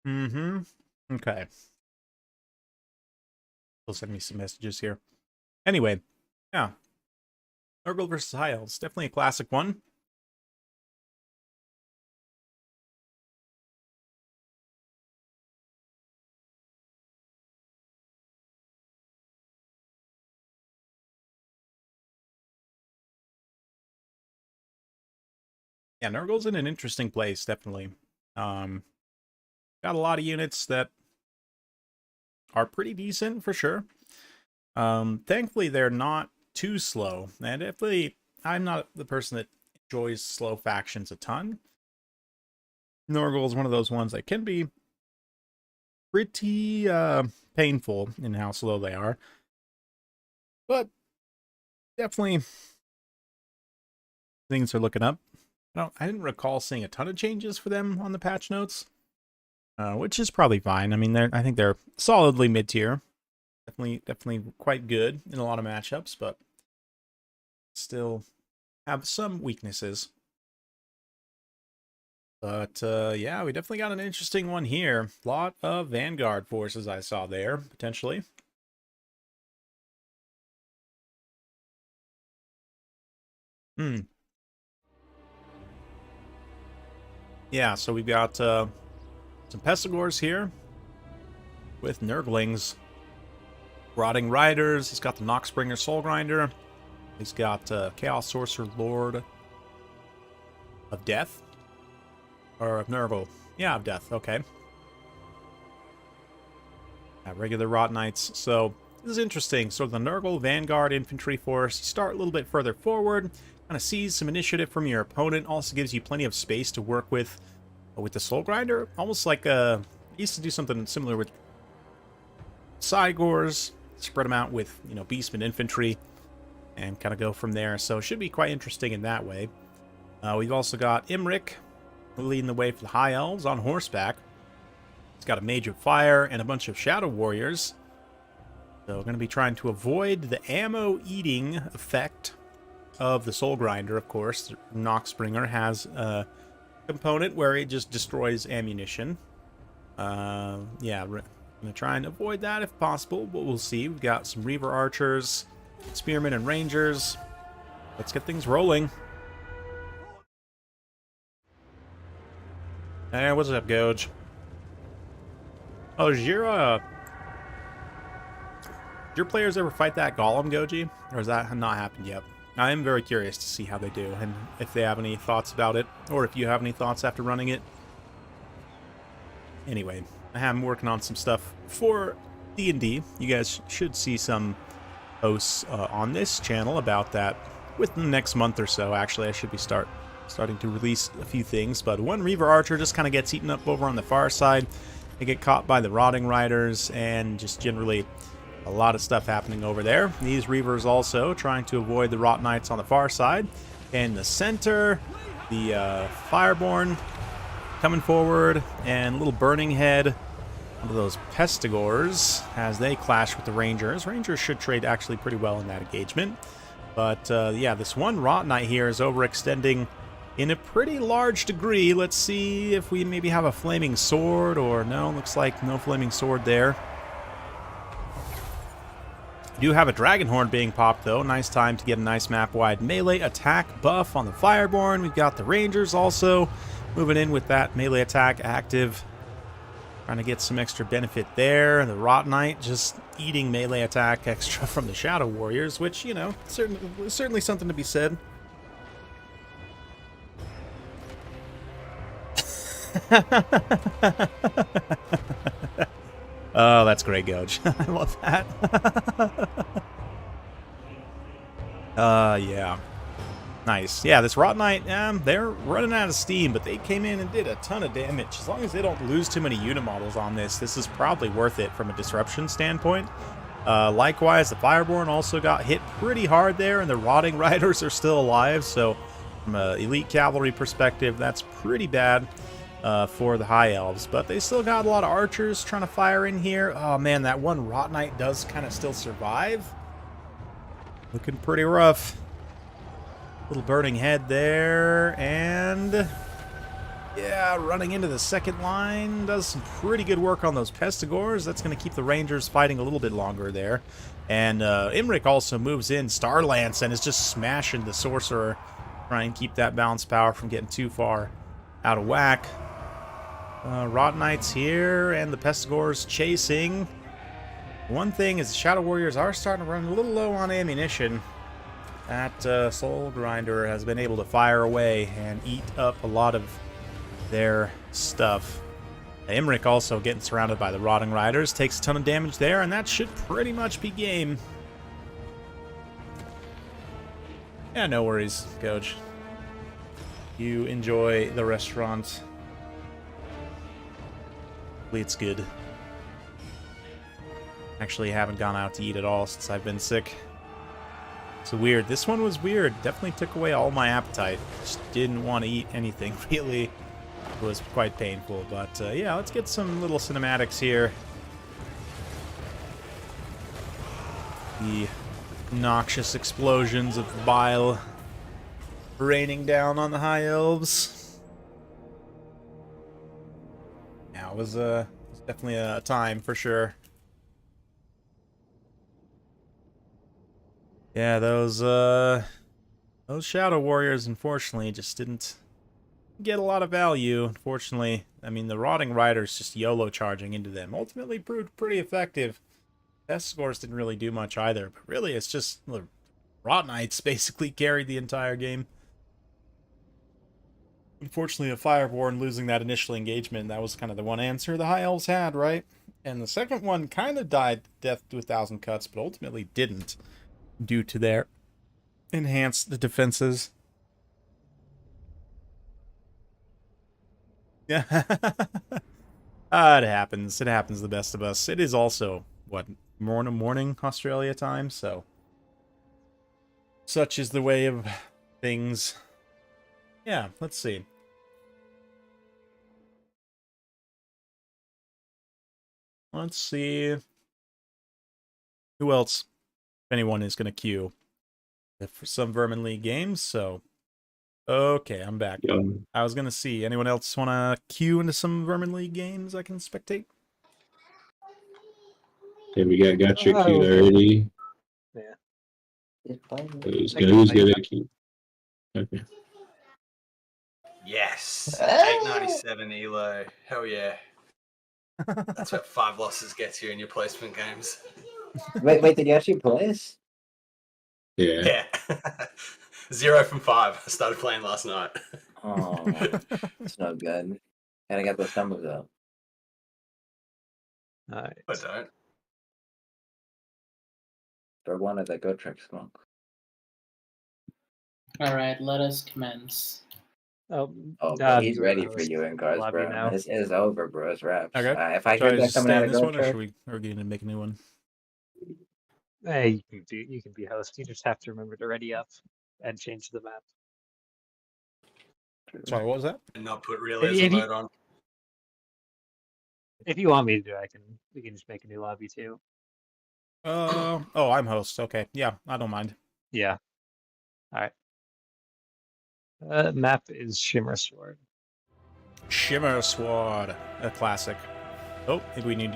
Mm-hmm. Okay. They'll send me some messages here. Anyway, yeah. Nurgle versus High Elves. Definitely a classic one. Yeah, Nurgle's in an interesting place, definitely. Got a lot of units that are pretty decent for sure. Thankfully, they're not too slow. And definitely, I'm not the person that enjoys slow factions a ton. Nurgle is one of those ones that can be pretty painful in how slow they are. But definitely, things are looking up. I didn't recall seeing a ton of changes for them on the patch notes, which is probably fine. I mean, I think they're solidly mid-tier. Definitely quite good in a lot of matchups, but still have some weaknesses. But yeah, we definitely got an interesting one here. A lot of Vanguard forces I saw there, potentially. Yeah, so we've got some Pestigors here with Nurglings. Rotting Riders. He's got the Noxbringer Soul Grinder. He's got Chaos Sorcerer Lord of Death. Or of Nurgle. Yeah, of Death. Okay. regular Rot Knights. So this is interesting. So the Nurgle Vanguard Infantry Force, you start a little bit further forward, kind of seize some initiative from your opponent, also gives you plenty of space to work with the Soul Grinder. Almost like I used to do something similar with Cygors, spread them out with, Beastmen Infantry, and kind of go from there. So it should be quite interesting in that way. We've also got Imric leading the way for the High Elves on horseback. He's got a Mage of Fire and a bunch of Shadow Warriors. So we're going to be trying to avoid the ammo-eating effect of the Soul Grinder, of course. Noxbringer has a component where it just destroys ammunition. Yeah, we're going to try and avoid that if possible, but we'll see. We've got some Reaver Archers, Spearmen, and Rangers. Let's get things rolling. Hey, what's up, Goj? Oh, did your players ever fight that Golem, Goji? Or has that not happened yet? I am very curious to see how they do, and if they have any thoughts about it, or if you have any thoughts after running it. Anyway, I am working on some stuff for D&D. You guys should see some posts on this channel about that within the next month or so. Actually, I should be starting to release a few things, but one Reaver Archer just kind of gets eaten up over on the far side. They get caught by the Rotting Riders, and just generally a lot of stuff happening over there. These Reavers also trying to avoid the Rot Knights on the far side. In the center, the Fireborn coming forward, and little Burning Head under those Pestigors as they clash with the Rangers. Rangers should trade actually pretty well in that engagement. But yeah, this one Rot Knight here is overextending in a pretty large degree. Let's see if we maybe have a Flaming Sword, or no, looks like no Flaming Sword there. We do have a Dragonhorn being popped, though. Nice time to get a nice map-wide melee attack buff on the Fireborn. We've got the Rangers also moving in with that melee attack active. Trying to get some extra benefit there. The Rot Knight just eating melee attack extra from the Shadow Warriors, which, certainly something to be said. Oh, that's great, Goj. I love that. Yeah. Nice. Yeah, this Rot Knight, they're running out of steam, but they came in and did a ton of damage. As long as they don't lose too many Unimodels on this is probably worth it from a disruption standpoint. Likewise, the Fireborn also got hit pretty hard there, and the Rotting Riders are still alive, so from an elite cavalry perspective, that's pretty bad for the High Elves. But they still got a lot of archers trying to fire in here. Oh man, that one Rot Knight does kind of still survive. Looking pretty rough. Little Burning Head there, and yeah, running into the second line. Does some pretty good work on those Pestigors. That's going to keep the Rangers fighting a little bit longer there. And Imric also moves in Starlance and is just smashing the Sorcerer, trying to keep that balance power from getting too far out of whack. Rot Knights here, and the Pestigors chasing. One thing is the Shadow Warriors are starting to run a little low on ammunition. That Soul Grinder has been able to fire away and eat up a lot of their stuff. Imric also getting surrounded by the Rotting Riders. Takes a ton of damage there, and that should pretty much be game. Yeah, no worries, Coach. You enjoy the restaurant. Hopefully it's good. Actually, haven't gone out to eat at all since I've been sick. So weird. This one was weird. Definitely took away all my appetite. Just didn't want to eat anything, really. It was quite painful. But yeah, let's get some little cinematics here. The noxious explosions of bile raining down on the High Elves. Yeah, it was definitely a time for sure. Yeah, those Shadow Warriors, unfortunately, just didn't get a lot of value. Unfortunately, I mean, the Rotting Riders just YOLO charging into them ultimately proved pretty effective. Test scores didn't really do much either, but really, it's just the Rot Knights basically carried the entire game. Unfortunately, the Fireborn losing that initial engagement, that was kind of the one answer the High Elves had, right? And the second one kind of died death to 1,000 cuts, but ultimately didn't, due to their enhanced defenses. Yeah. It happens. It happens to the best of us. It is also, what, morning Australia time, so such is the way of things. Yeah, let's see. Let's see who else, if anyone, is going to queue for some Vermin League games. So, okay, I'm back. I was going to see, anyone else want to queue into some Vermin League games I can spectate? Okay, we got your queued already. Who's gonna queue? Okay. Yes. 897 elo. Hell yeah. That's what 5 losses gets you in your placement games. Wait, did you actually play this? Yeah. Yeah. 0 from 5. I started playing last night. Oh, it's no good. And I got those numbers up. Alright. I don't. For one of the Go Trick Smoke. Alright, let us commence. Oh, bro, he's you ready wanna for you in cards, lobby bro. now? It's over, bro. It's wraps. Okay. If I Should I hear that just coming stay out in of this Go one, or Trick, are we going to make a new one? Hey, you can be host. You just have to remember to ready up and change the map. Sorry, what was that? And not put If realism you- mode on. If you want me to do it, we can just make a new lobby too. Oh, I'm host. Okay, yeah, I don't mind. Yeah. Alright. Map is Shimmer Sword. Shimmer Sword, a classic. Oh, maybe we need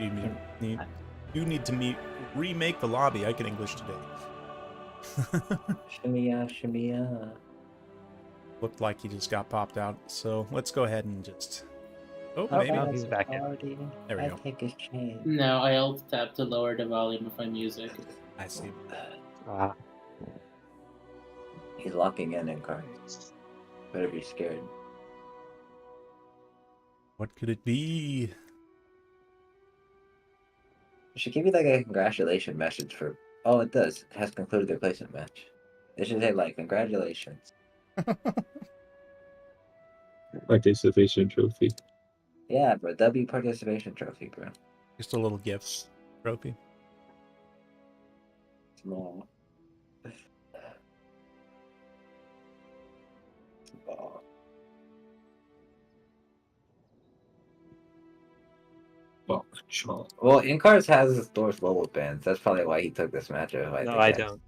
to remake the lobby. I can English today. shimmy. Looked like he just got popped out, so let's go ahead and just... Oh, Oh, maybe. no, he's back in. There we go. Take his chance. No, I alt tab to lower the volume of my music. I see. He's locking in cards. Better be scared. What could it be? It should give you like a congratulations message for. Oh, it does. It has concluded the placement match. It should say like congratulations. Participation trophy. Yeah, bro. W participation trophy, bro. Just a little gift trophy. Small. Small. Fuck, chomp. Well, Incards has Thor's global bans. That's probably why he took this matchup. No, I don't.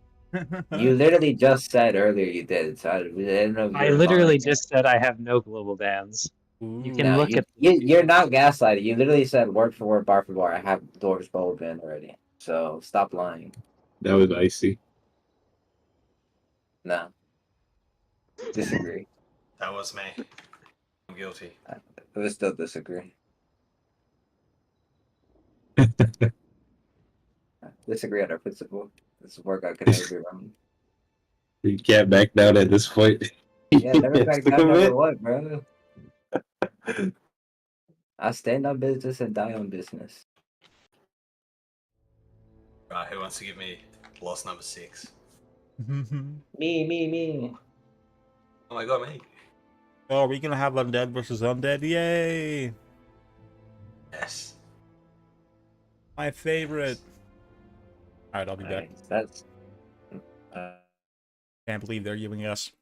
You literally just said earlier you did, so I didn't know. If you I were literally following just said I have no global bans. Ooh. You can No, look at. you're not gaslighting. You literally said word for word, bar for bar. I have Thor's global ban already. So stop lying. That was icy. No. Disagree. That was me. I'm guilty. I would still disagree. Disagree on our principle. This workout can never be wrong. You can't back down at this point. Yeah, never back down Commit. number one, bro. I stand on business and die on business. Right, who wants to give me loss number 6? Me. Oh my god, me. Oh, are we gonna have undead versus undead? Yay! Yes. My favorite. Alright, I'll be back. Nice. That's. Can't believe they're giving us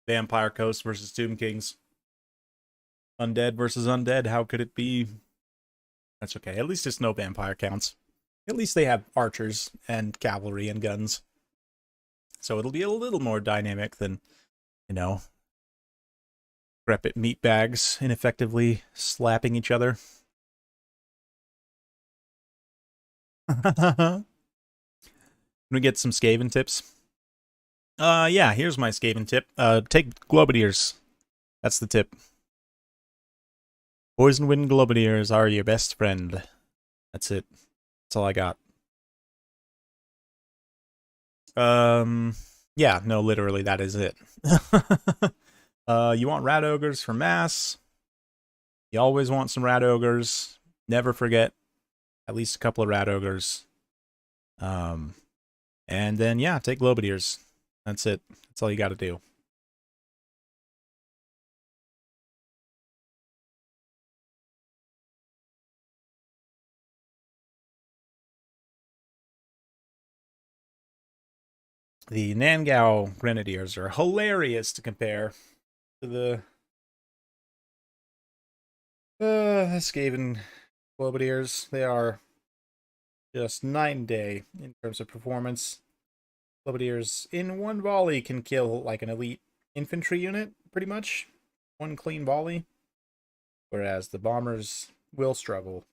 Vampire Coast versus Tomb Kings. Undead versus undead, how could it be? That's okay. At least it's no vampire counts. At least they have archers and cavalry and guns. So it'll be a little more dynamic than, you know, decrepit meat bags ineffectively slapping each other. Can we get some Skaven tips? Yeah, here's my Skaven tip. Take Globadiers. That's the tip. Poison Wind Globadiers are your best friend. That's it. That's all I got. Yeah, no, literally, that is it. You want Rat Ogres for mass. You always want some Rat Ogres. Never forget at least a couple of rat ogres. And then, yeah, take Globadiers. That's it. That's all you got to do. The Nangao Grenadiers are hilarious to compare to the Skaven Globadiers. They are just night and day in terms of performance. Globadiers in one volley can kill like an elite infantry unit, pretty much. One clean volley. Whereas the bombers will struggle.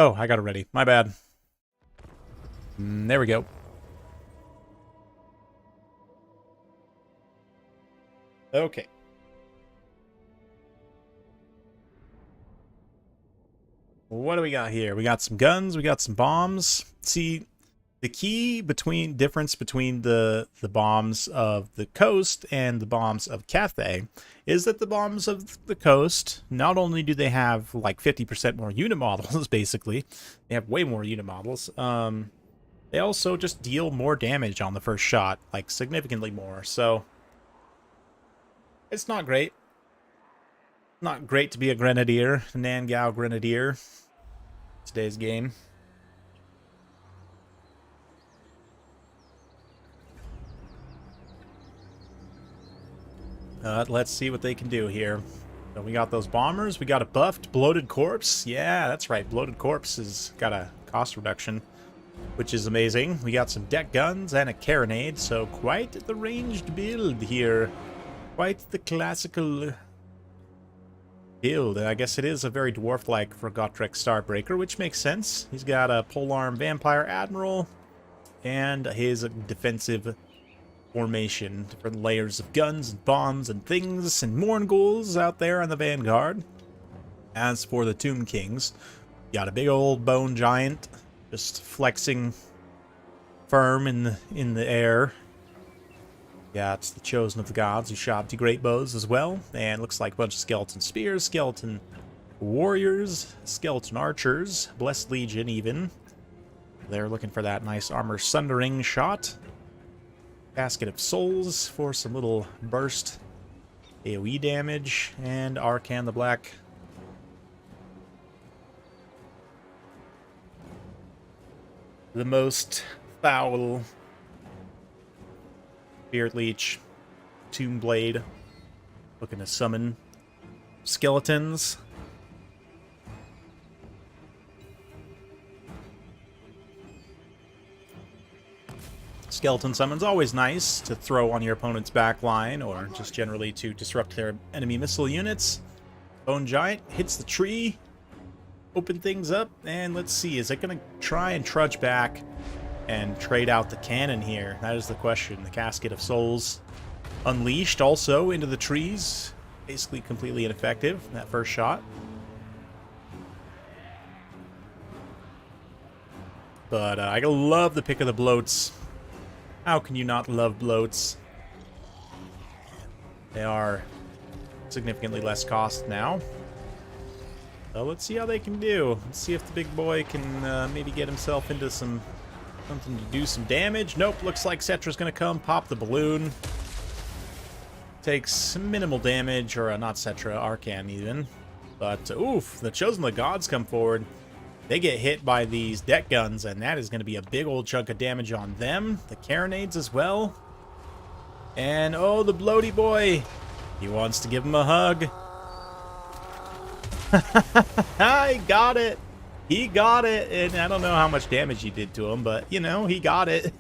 Oh, I got it ready. My bad. There we go. Okay. What do we got here? We got some guns, we got some bombs. See, the key difference between the bombs of the coast and the bombs of Cathay is that the bombs of the coast, not only do they have like 50% more unit models, basically, they have way more unit models, they also just deal more damage on the first shot, like significantly more, so it's not great. Not great to be a Grenadier, a Nangao Grenadier, today's game. Let's see what they can do here. So we got those bombers. We got a buffed bloated corpse. Yeah, that's right. Bloated corpse has got a cost reduction, which is amazing. We got some deck guns and a carronade, so quite the ranged build here. Quite the classical build. I guess it is a very dwarf-like for Gotrek Starbreaker, which makes sense. He's got a polearm vampire admiral and his defensive formation, different layers of guns and bombs and things and Morngulls out there on the vanguard. As for the Tomb Kings, got a big old bone giant just flexing firm in the air. Got the Chosen of the Gods who shot the great bows as well, and looks like a bunch of skeleton spears, skeleton warriors, skeleton archers, Blessed Legion even. They're looking for that nice armor sundering shot. Basket of Souls for some little burst AoE damage, and Arcan the Black. The most foul Spirit Leech, Tomb Blade, looking to summon skeletons. Skeleton summon's always nice to throw on your opponent's back line, or just generally to disrupt their enemy missile units. Bone Giant hits the tree, open things up, and let's see, is it going to try and trudge back and trade out the cannon here? That is the question. The Casket of Souls unleashed also into the trees, basically completely ineffective, that first shot. But I love the pick of the bloats. How can you not love bloats? They are significantly less cost now. So let's see how they can do. Let's see if the big boy can maybe get himself into something to do some damage. Nope, looks like Cetra's going to come pop the balloon. Takes minimal damage, or not Cetra, Arcan even. But oof, the Chosen of the Gods come forward. They get hit by these deck guns, and that is going to be a big old chunk of damage on them. The carronades as well. And, oh, the bloaty boy. He wants to give him a hug. He got it. He got it. And I don't know how much damage he did to him, but, you know, he got it.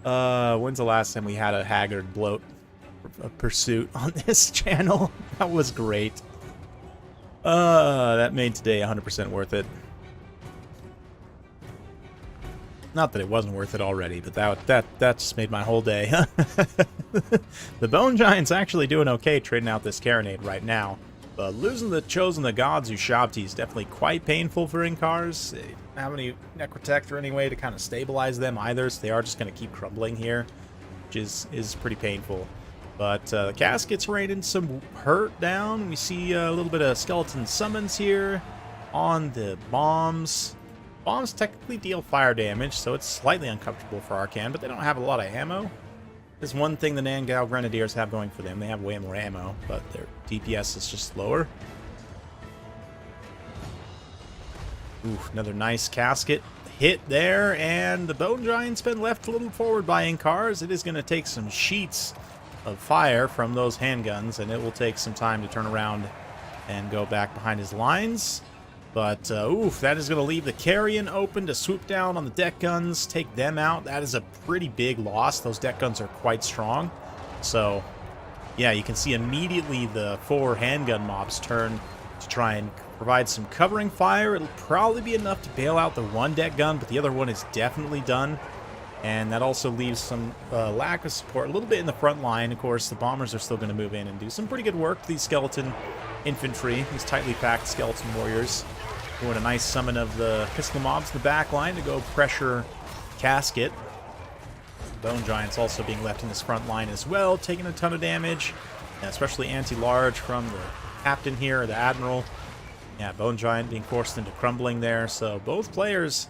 When's the last time we had a haggard bloat pursuit on this channel? That was great. That made today 100% worth it. Not that it wasn't worth it already, but that just made my whole day. The Bone Giant's actually doing okay trading out this carronade right now. But losing the Chosen the Gods Ushabti is definitely quite painful for Inkars. They don't have any Necrotect or any way to kind of stabilize them either, so they are just going to keep crumbling here, which is pretty painful. But the Casket's raining some hurt down. We see a little bit of skeleton summons here on the bombs. Bombs technically deal fire damage, so it's slightly uncomfortable for Arcan, but they don't have a lot of ammo. There's one thing the Nangao Grenadiers have going for them. They have way more ammo, but their DPS is just lower. Ooh, another nice casket hit there, and the Bone Giant's been left a little forward by Inkars. It is going to take some sheets of fire from those handguns, and it will take some time to turn around and go back behind his lines. But, oof, that is going to leave the Carrion open to swoop down on the deck guns, take them out. That is a pretty big loss. Those deck guns are quite strong. So, yeah, you can see immediately the 4 handgun mobs turn to try and provide some covering fire. It'll probably be enough to bail out the 1 deck gun, but the other one is definitely done. And that also leaves some lack of support a little bit in the front line. Of course, the bombers are still going to move in and do some pretty good work. These skeleton infantry, these tightly packed skeleton warriors, doing a nice summon of the pistol mobs in the back line to go pressure Casket. Bone Giant's also being left in this front line as well, taking a ton of damage, especially anti-large from the captain here, the admiral. Yeah, Bone Giant being forced into crumbling there, so both players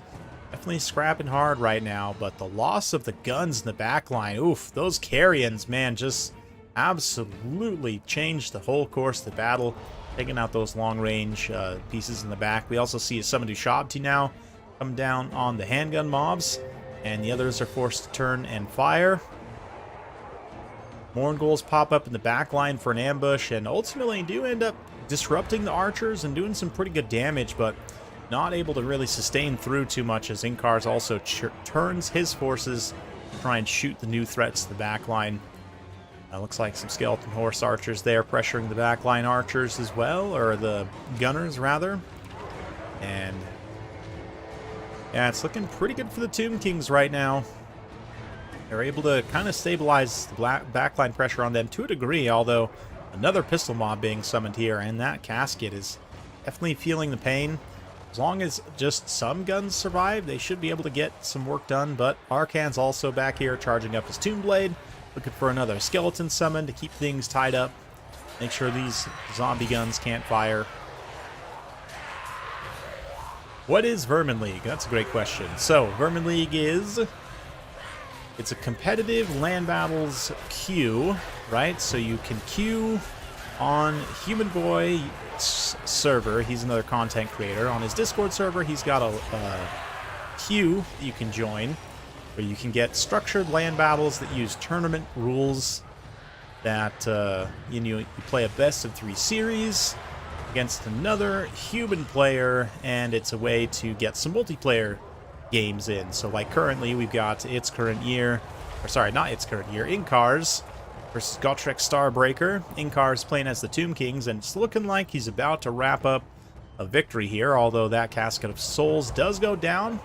definitely scrapping hard right now, but the loss of the guns in the back line, oof, those Carrions, man, just absolutely changed the whole course of the battle, taking out those long-range pieces in the back. We also see a summoned Ushabti now come down on the handgun mobs, and the others are forced to turn and fire. Morngulls pop up in the back line for an ambush, and ultimately do end up disrupting the archers and doing some pretty good damage, but not able to really sustain through too much as Inkars also turns his forces to try and shoot the new threats to the backline. Looks like some skeleton horse archers there pressuring the backline archers as well, or the gunners rather. And yeah, it's looking pretty good for the Tomb Kings right now. They're able to kind of stabilize the backline pressure on them to a degree, although another pistol mob being summoned here, and that Casket is definitely feeling the pain. As long as just some guns survive, they should be able to get some work done, but Arcan's also back here charging up his Tomb Blade, looking for another skeleton summon to keep things tied up, make sure these zombie guns can't fire. What is Vermin League? That's a great question. So, Vermin League it's a competitive land battles queue, right? So you can queue on Human Boy server. He's another content creator. On his Discord server, he's got a queue that you can join where you can get structured land battles that use tournament rules that you play a best of 3 series against another human player, and it's a way to get some multiplayer games in. So like currently we've got Inkars versus Gotrek Starbreaker. Inkars playing as the Tomb Kings, and it's looking like he's about to wrap up a victory here, although that Casket of Souls does go down.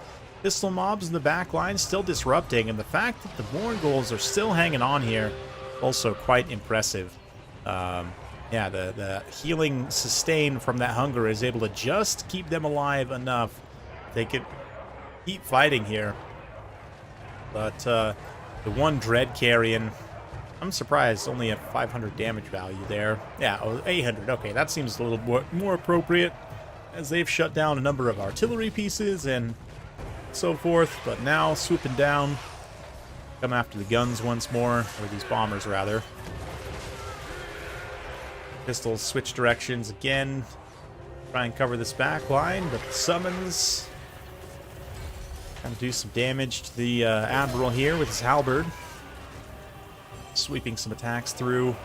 Pistol mobs in the back line still disrupting, and the fact that the Morngulls are still hanging on here also quite impressive. Yeah, the healing sustained from that hunger is able to just keep them alive enough. They could keep fighting here. But the one Dread Carrion, I'm surprised only a 500 damage value there. Yeah, 800. Okay, that seems a little more appropriate, as they've shut down a number of artillery pieces and so forth. But now swooping down, come after the guns once more, or these bombers rather. Pistols switch directions again, try and cover this back line, but the summons trying to do some damage to the Admiral here with his halberd. Sweeping some attacks through.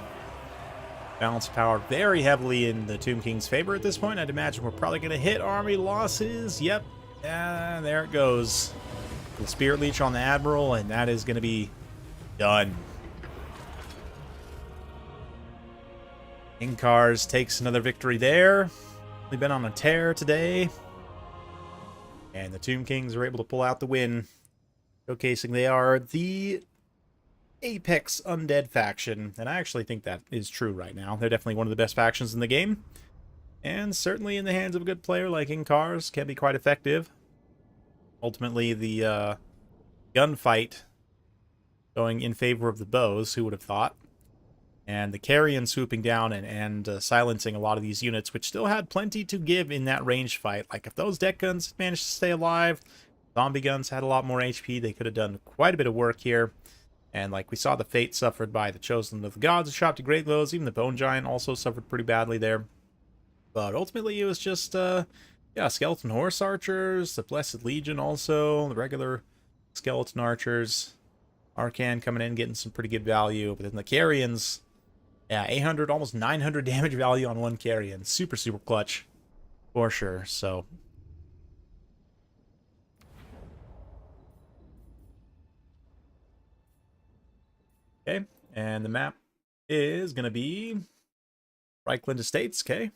Balance of power very heavily in the Tomb King's favor at this point. I'd imagine we're probably going to hit army losses. Yep. And there it goes. The Spirit Leech on the Admiral, and that is going to be done. Inkars takes another victory there. We've been on a tear today. And the Tomb Kings are able to pull out the win, showcasing they are the apex undead faction. And I actually think that is true right now. They're definitely one of the best factions in the game. And certainly in the hands of a good player like Inkars can be quite effective. Ultimately, the gunfight going in favor of the bows, who would have thought? And the carrion swooping down and silencing a lot of these units, which still had plenty to give in that range fight. Like, if those deck guns managed to stay alive, zombie guns had a lot more HP, they could have done quite a bit of work here. And like we saw the fate suffered by the Chosen of the Gods, shot to great lows. Even the Bone Giant also suffered pretty badly there. But ultimately, it was just, yeah, Skeleton Horse Archers, the Blessed Legion also, the regular Skeleton Archers. Arcan coming in, getting some pretty good value. But then the Carrions, yeah, 800, almost 900 damage value on one Carrion. Super, super clutch, for sure, so... Okay, and the map is going to be Reichland Estates, okay?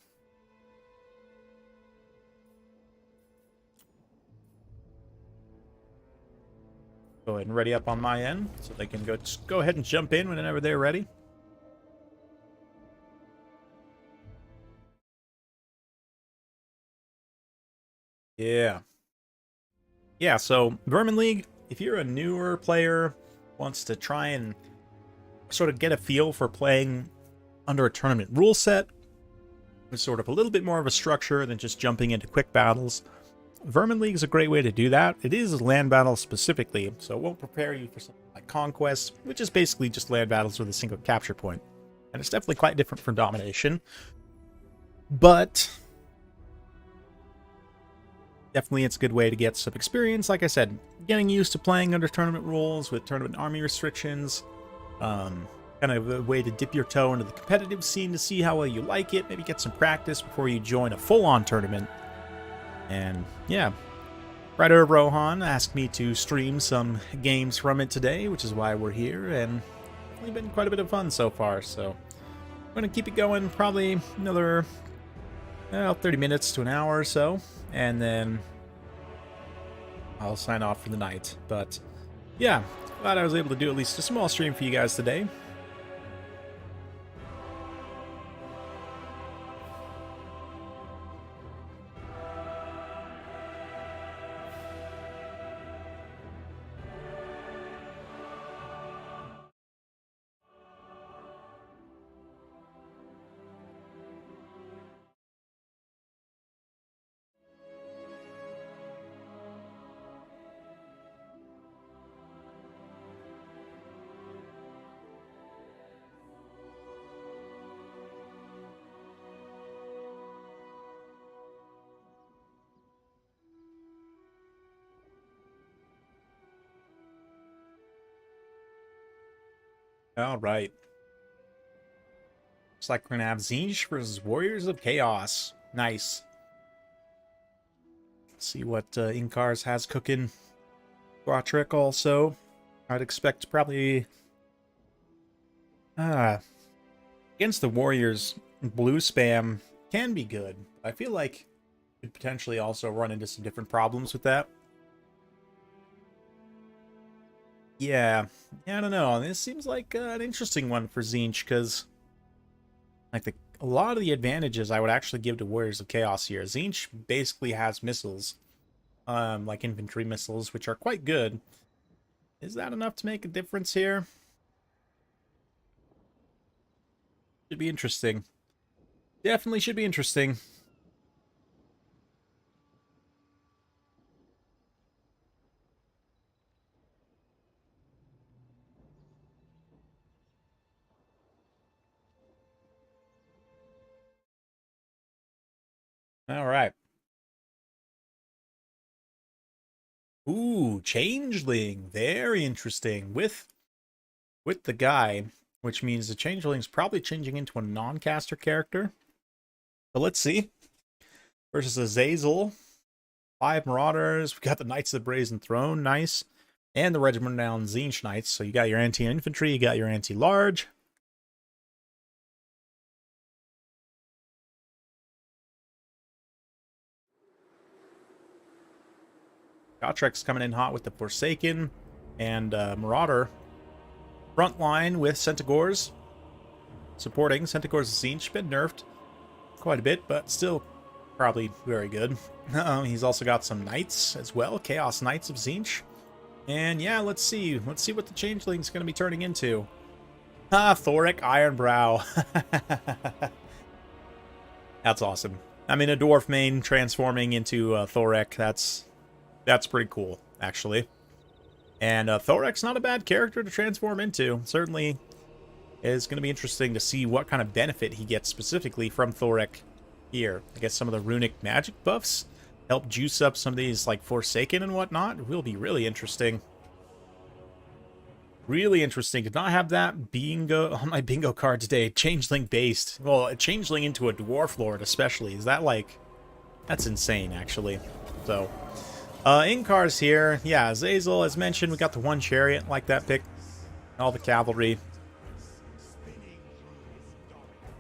Go ahead and ready up on my end, so they can go ahead and jump in whenever they're ready. Yeah. Yeah, so Vermin League, if you're a newer player, wants to try and sort of get a feel for playing under a tournament rule set, with sort of a little bit more of a structure than just jumping into quick battles, Vermin League is a great way to do that. It is land battles specifically, so it won't prepare you for something like Conquest, which is basically just land battles with a single capture point. And it's definitely quite different from Domination. But definitely it's a good way to get some experience. Like I said, getting used to playing under tournament rules with tournament army restrictions. Kind of a way to dip your toe into the competitive scene to see how well you like it. Maybe get some practice before you join a full-on tournament. And yeah, writer Rohan asked me to stream some games from it today, which is why we're here, and it's been quite a bit of fun so far. So I'm going to keep it going probably another 30 minutes to an hour or so, and then I'll sign off for the night. But yeah, glad I was able to do at least a small stream for you guys today. All right. Looks like we're going to have Tzeentch versus Warriors of Chaos. Nice. Let's see what Inkars has cooking. Quatric also. I'd expect probably... against the Warriors, blue spam can be good. I feel like you could potentially also run into some different problems with that. Yeah, I don't know. This seems like an interesting one for Tzeentch, because like a lot of the advantages I would actually give to Warriors of Chaos here. Tzeentch basically has missiles, like infantry missiles, which are quite good. Is that enough to make a difference here? Should be interesting. Definitely should be interesting. All right. Ooh, Changeling. Very interesting. With the guy, which means the Changeling's probably changing into a non-caster character. So let's see. Versus Azazel. 5 Marauders. We got the Knights of the Brazen Throne. Nice. And the Regiment down Tzeentch Knights. So you got your anti-infantry, you got your anti-large. Gotrek's coming in hot with the Forsaken and Marauder. Front line with Centaurs. Supporting Centaurs and Tzeentch, been nerfed. quite a bit, but still probably very good. He's also got some knights as well, Chaos Knights of Tzeentch. And yeah, let's see what the changeling's going to be turning into. Thoric Ironbrow. That's awesome. I mean, a dwarf main transforming into Thoric, that's pretty cool, actually. And Thoric's not a bad character to transform into. Certainly is going to be interesting to see what kind of benefit he gets specifically from Thoric here. I guess some of the runic magic buffs help juice up some of these, like, Forsaken and whatnot. It will be really interesting. Really interesting. Did not have that bingo on my bingo card today. Changeling based. Well, a changeling into a dwarf lord especially. Is that, like... That's insane, actually. So... in cars here, yeah, Azazel, as mentioned, we got the one chariot, like that pick. All the cavalry.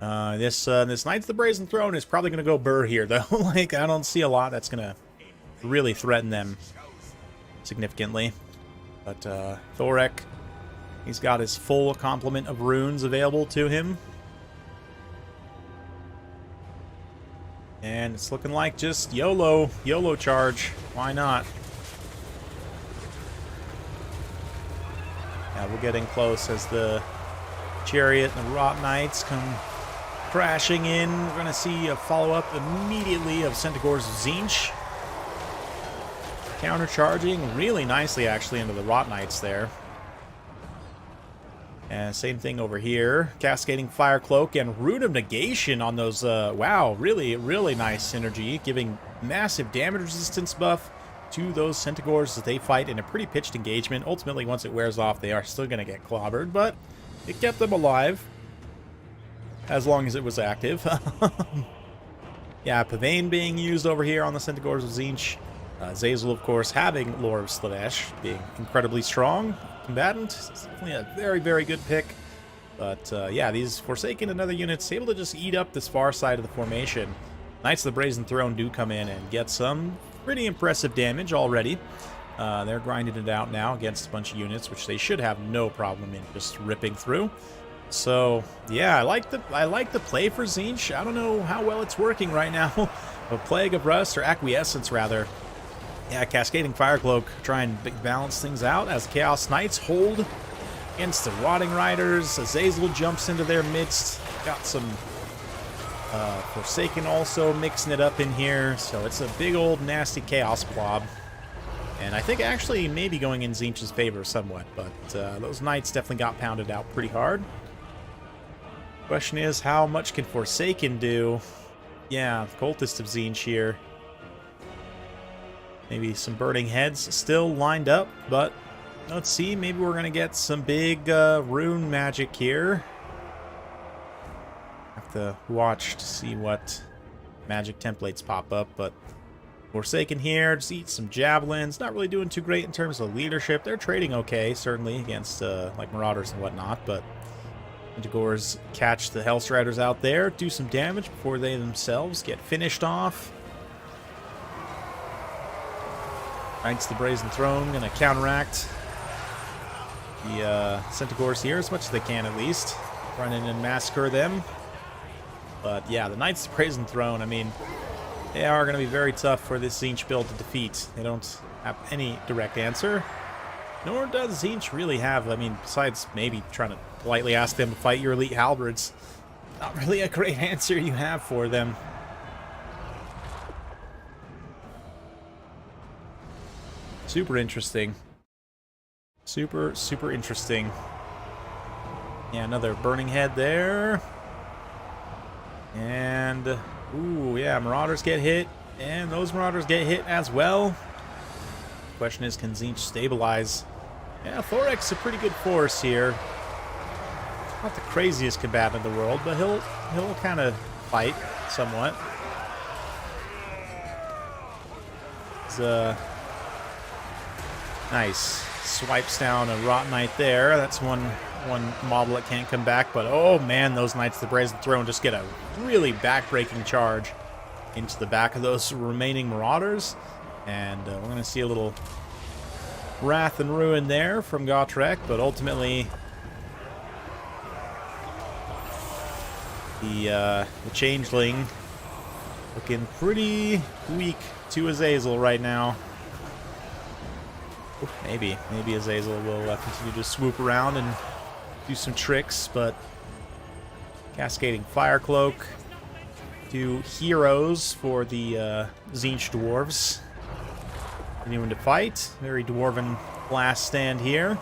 This Knights of the Brazen Throne is probably going to go burr here, though. Like, I don't see a lot that's going to really threaten them significantly. But, Thoric, he's got his full complement of runes available to him. And it's looking like just YOLO charge. Why not? Yeah, we're getting close as the chariot and the Rot Knights come crashing in. We're going to see a follow-up immediately of Centaur's Tzeentch. Countercharging really nicely, actually, into the Rot Knights there. And same thing over here. Cascading Fire Cloak and Rune of Negation on those, wow, really nice synergy. Giving massive damage resistance buff to those Centaurs as they fight in a pretty pitched engagement. Ultimately, once it wears off, they are still going to get clobbered, but it kept them alive. As long as it was active. Yeah, Pavane being used over here on the Centaurs of Tzeentch. Zazel, of course, having Lore of Slanesh, being incredibly strong combatant. It's definitely a very good pick. But yeah, these Forsaken and other units able to just eat up this far side of the formation. Knights of the Brazen Throne do come in and get some pretty impressive damage already. They're grinding it out now against a bunch of units, which they should have no problem in just ripping through. So yeah, I like the play for Tzeentch. I don't know how well it's working right now. A Plague of Rust, or Acquiescence rather. Yeah, Cascading Firecloak, try and balance things out as Chaos Knights hold against the Rotting Riders. Azazel jumps into their midst. Got some Forsaken also mixing it up in here. So it's a big old nasty Chaos blob. And I think actually maybe going in Tzeentch's favor somewhat. But those Knights definitely got pounded out pretty hard. Question is, how much can Forsaken do? Yeah, Cultist of Tzeentch here. Maybe some Burning Heads still lined up, but let's see. Maybe we're going to get some big rune magic here. Have to watch to see what magic templates pop up, but Forsaken here, just eat some Javelins. Not really doing too great in terms of leadership. They're trading okay, certainly, against like Marauders and whatnot, but Mantigores catch the Hellstriders out there, do some damage before they themselves get finished off. Knights of the Brazen Throne gonna counteract the Centaurs here as much as they can, at least. Run in and massacre them. But yeah, the Knights of the Brazen Throne, I mean, they are gonna be very tough for this Tzeentch build to defeat. They don't have any direct answer. Nor does Tzeentch really have, I mean, besides maybe trying to politely ask them to fight your elite halberds. Not really a great answer you have for them. Super interesting. Super interesting. Yeah, another Burning Head there. And, ooh, yeah, Marauders get hit. And those Marauders get hit as well. Question is, can Tzeentch stabilize? Yeah, Thoric's a pretty good force here. Not the craziest combatant in the world, but he'll kind of fight somewhat. It's nice. Swipes down a Rot Knight there. That's one model that can't come back. But oh man, those Knights of the Brazen Throne just get a really back-breaking charge into the back of those remaining Marauders. And we're going to see a little Wrath and Ruin there from Gotrek. But ultimately, the Changeling Looking pretty weak to Azazel right now. Maybe Azazel will continue to swoop around and do some tricks, but cascading Fire Cloak. 2 heroes for the Tzeentch dwarves. Continuing to fight. Very dwarven last stand here.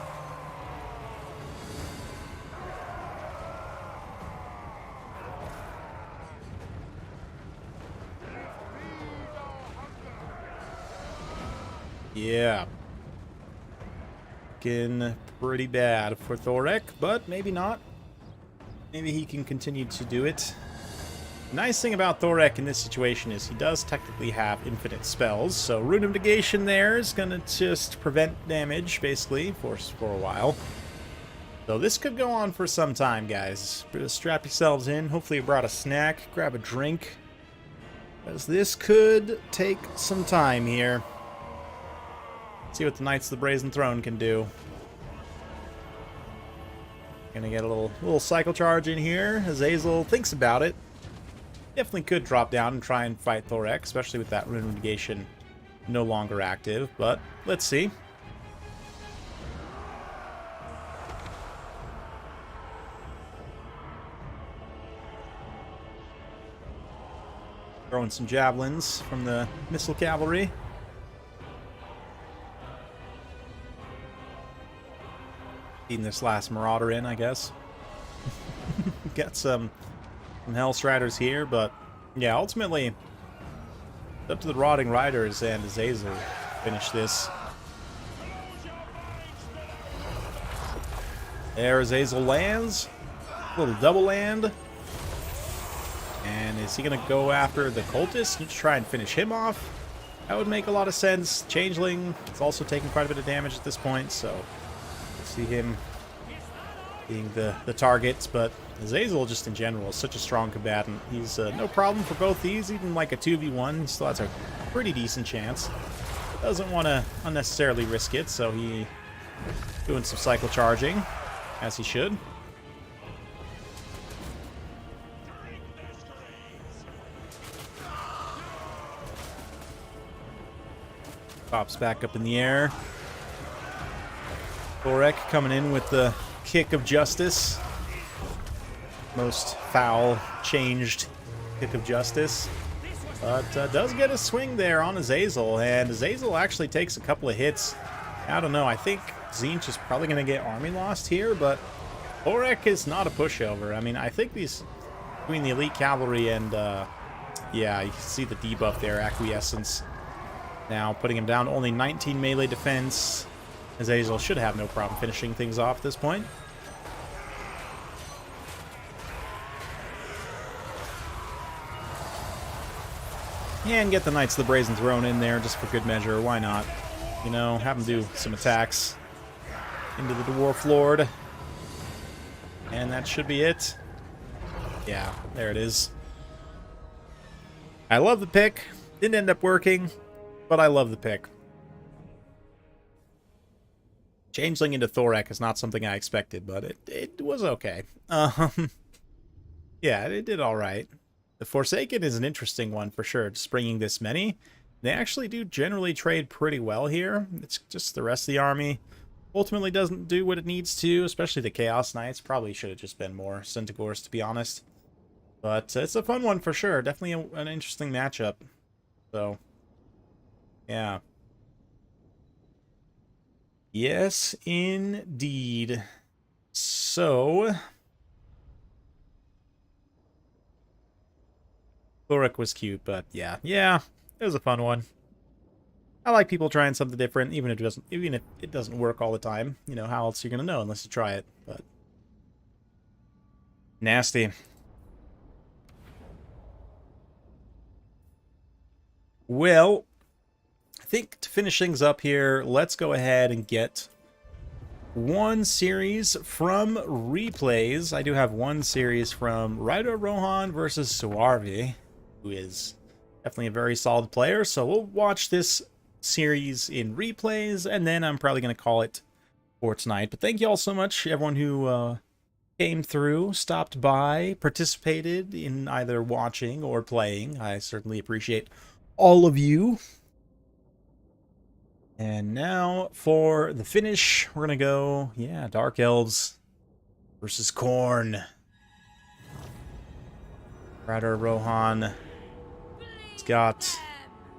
Yeah. Looking pretty bad for Thorek, but maybe not. Maybe he can continue to do it. The nice thing about Thorek in this situation is he does technically have infinite spells, so Rune of Negation there is going to just prevent damage, basically, for a while. So this could go on for some time, guys. Strap yourselves in. Hopefully you brought a snack, grab a drink, as this could take some time here. See what the Knights of the Brazen Throne can do. Gonna get a little cycle charge in here. Azazel thinks about it. Definitely could drop down and try and fight Thorek, especially with that Rune of Negation no longer active, but let's see. Throwing some javelins from the Missile Cavalry. Feeding this last Marauder in, I guess. Got some Hellstriders here, but yeah, ultimately it's up to the Rotting Riders and Azazel to finish this. There Azazel lands. A little double land. And is he going to go after the Cultist and try and finish him off? That would make a lot of sense. Changeling is also taking quite a bit of damage at this point, so we'll see him being the target, but Azazel just in general is such a strong combatant. He's no problem for both these, even like a 2v1, he still has a pretty decent chance. Doesn't want to unnecessarily risk it, so he doing some cycle charging, as he should. Pops back up in the air. Thorek coming in with the kick of justice. Most foul, changed kick of justice. But does get a swing there on Azazel, and Azazel actually takes a couple of hits. I don't know, I think Tzeentch is probably going to get army lost here, but Thorek is not a pushover. I mean, I think these, between the Elite Cavalry and, yeah, you can see the debuff there, Acquiescence. Now putting him down to only 19 melee defense. Azazel should have no problem finishing things off at this point. And get the Knights of the Brazen Throne in there just for good measure. Why not? You know, have them do some attacks into the Dwarf Lord. And that should be it. Yeah, there it is. I love the pick. Didn't end up working, but I love the pick. Changeling into Thorek is not something I expected, but it was okay. Yeah, it did all right. The Forsaken is an interesting one for sure, just bringing this many. They actually do generally trade pretty well here. It's just the rest of the army ultimately doesn't do what it needs to, especially the Chaos Knights. Probably should have just been more Centaurs, to be honest. But it's a fun one for sure. Definitely an interesting matchup. So, yeah. Yes, indeed. So, Thorek was cute, but yeah, it was a fun one. I like people trying something different, even if it doesn't work all the time. You know, how else are you gonna know unless you try it? But nasty. Well, I think to finish things up here, let's go ahead and get one series from replays. I do have one series from Ryder Rohan versus Suarvi, who is definitely a very solid player. So we'll watch this series in replays, and then I'm probably going to call it for tonight. But thank you all so much, everyone who came through, stopped by, participated in either watching or playing. I certainly appreciate all of you. And now for the finish, we're going to go, yeah, Dark Elves versus Khorne. Rider Rohan. He's got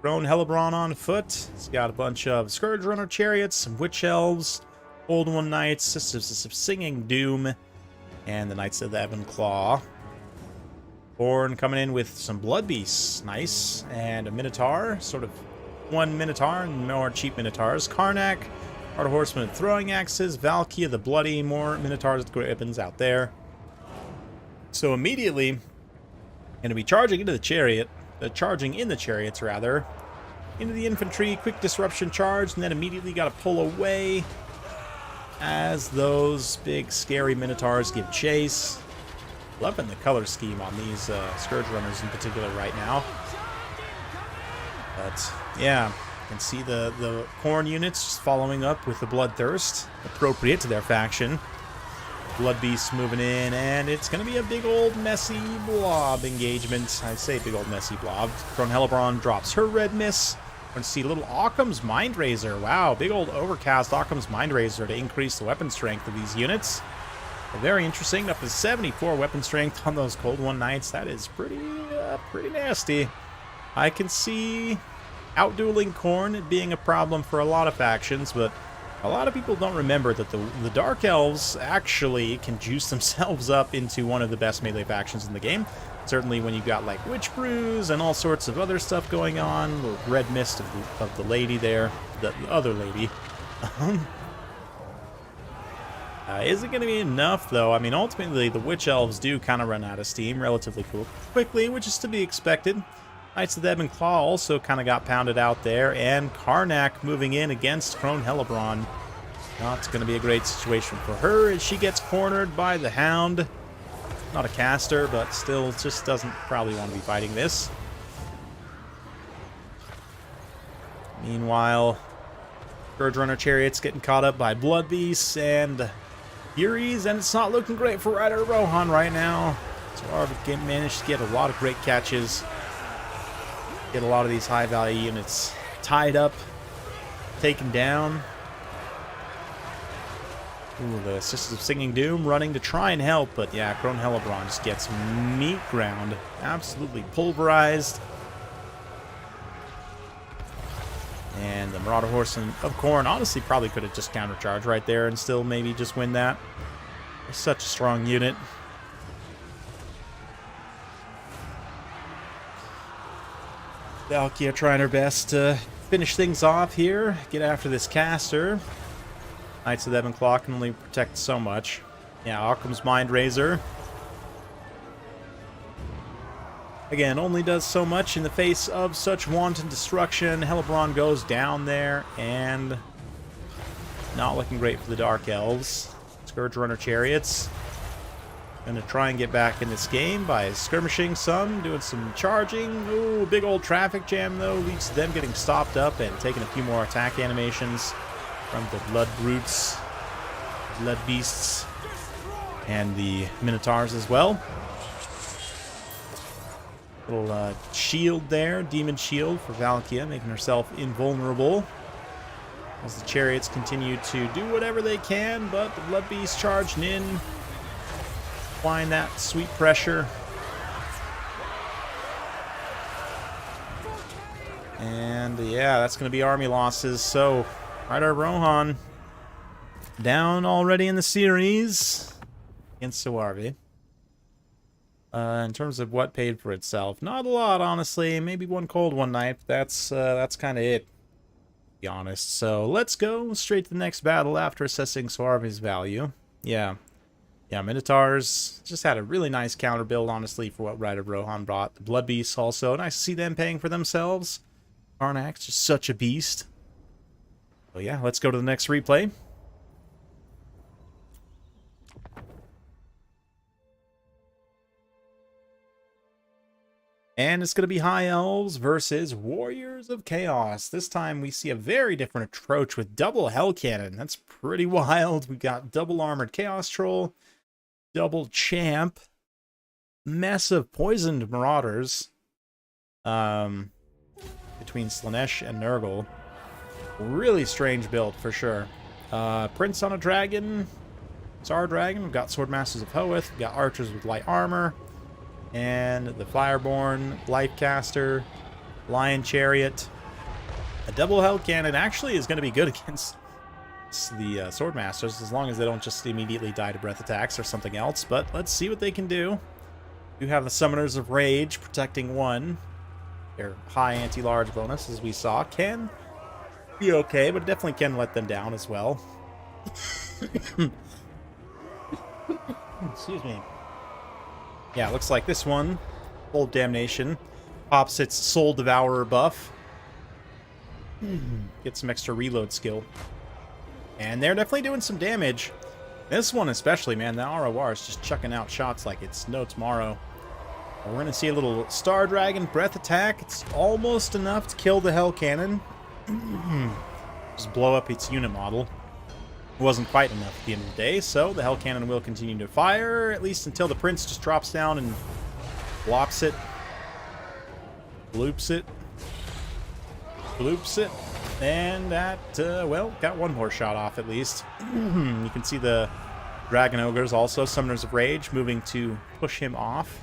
Khorne Helebron on foot. He's got a bunch of Scourge Runner chariots, some Witch Elves, Old One Knights, Sisters of Singing Doom, and the Knights of the Ebon Claw. Khorne coming in with some Blood Beasts, nice, and a Minotaur, sort of one Minotaur and more cheap Minotaurs. Karnak, Art of Horsemen and Throwing Axes, Valkia the Bloody, more Minotaurs with great weapons out there. So immediately, going to be charging into the chariot, charging in the chariots rather, into the infantry, quick disruption charge, and then immediately got to pull away as those big scary Minotaurs give chase. Loving the color scheme on these Scourge Runners in particular right now. But yeah, you can see the Khorne units just following up with the Bloodthirst, appropriate to their faction. Blood Beasts moving in, and it's going to be a big old messy blob engagement. I say big old messy blob. Khorne Helebron drops her red miss. We're going to see a little Occam's Mind Razor. Wow, big old overcast Occam's Mind Razor to increase the weapon strength of these units. Very interesting. Up to 74 weapon strength on those Cold One Knights. That is pretty nasty. I can see outdueling Khorne being a problem for a lot of factions, but a lot of people don't remember that the Dark Elves actually can juice themselves up into one of the best melee factions in the game. Certainly when you've got like Witch Brews and all sorts of other stuff going on. The red mist of the lady there, the other lady. Is it going to be enough, though? I mean, ultimately, the Witch Elves do kind of run out of steam relatively quickly, which is to be expected. Knights of the Ebon Claw also kind of got pounded out there, and Karnak moving in against Khorne Helebron. Not going to be a great situation for her as she gets cornered by the Hound. Not a caster, but still just doesn't probably want to be fighting this. Meanwhile, Scourge Runner chariots getting caught up by Blood Beasts and Furies, and it's not looking great for Rider Rohan right now. So Arvid managed to get a lot of great catches. Get a lot of these high-value units tied up, taken down. Ooh, the Sisters of Singing Doom running to try and help, but yeah, Khorne Helebron just gets meat ground. Absolutely pulverized. And the Marauder Horsemen of Khorne honestly probably could have just countercharged right there and still maybe just win that. It's such a strong unit. Valkia trying her best to finish things off here. Get after this caster. Knights of the Ebon Claw can only protect so much. Yeah, Occam's Mind Razor. Again, only does so much in the face of such wanton destruction. Helebron goes down there, and not looking great for the Dark Elves. Scourge Runner chariots. Gonna try and get back in this game by skirmishing some, doing some charging. Ooh, big old traffic jam, though, leads to them getting stopped up and taking a few more attack animations from the Blood Brutes, Blood Beasts, and the Minotaurs as well. Little shield there, demon shield for Valkia, making herself invulnerable. As the chariots continue to do whatever they can, but the Blood Beast charging in, applying that sweet pressure. And yeah, that's going to be army losses. So, Rider Rohan down already in the series against Suarvi. In terms of what paid for itself, not a lot, honestly. Maybe one cold one night, but that's kind of it, to be honest. So let's go straight to the next battle after assessing Suarvi's value. Yeah, Minotaurs just had a really nice counter build, honestly, for what Rider Rohan brought. The Blood Beasts also, nice to see them paying for themselves. Karnak's just such a beast. So yeah, let's go to the next replay. And it's going to be High Elves versus Warriors of Chaos. This time we see a very different approach with double Hell Cannon. That's pretty wild. We got double armored Chaos Troll, double champ. Mess of poisoned marauders. Between Slaanesh and Nurgle. Really strange build, for sure. Prince on a dragon. Tsar dragon. We've got Swordmasters of Hoeth. We've got archers with light armor. And the Fireborn, Lifecaster, Lion Chariot. A double held cannon actually is going to be good against the Swordmasters, as long as they don't just immediately die to breath attacks or something else. But let's see what they can do. You have the Summoners of Rage protecting one. Their high anti-large bonus, as we saw, can be okay, but definitely can let them down as well. Excuse me. Yeah, looks like this one, Old Damnation, pops its Soul Devourer buff. Get some extra reload skill. And they're definitely doing some damage. This one especially, man, the ROR is just chucking out shots like it's no tomorrow. We're going to see a little Star Dragon breath attack. It's almost enough to kill the Hell Cannon. Just blow up its unit model. It wasn't quite enough at the end of the day, so the Hell Cannon will continue to fire, at least until the Prince just drops down and blops it. Bloops it. Bloops it. And that, well, got one more shot off at least. You can see the Dragon Ogres also, Summoners of Rage, moving to push him off.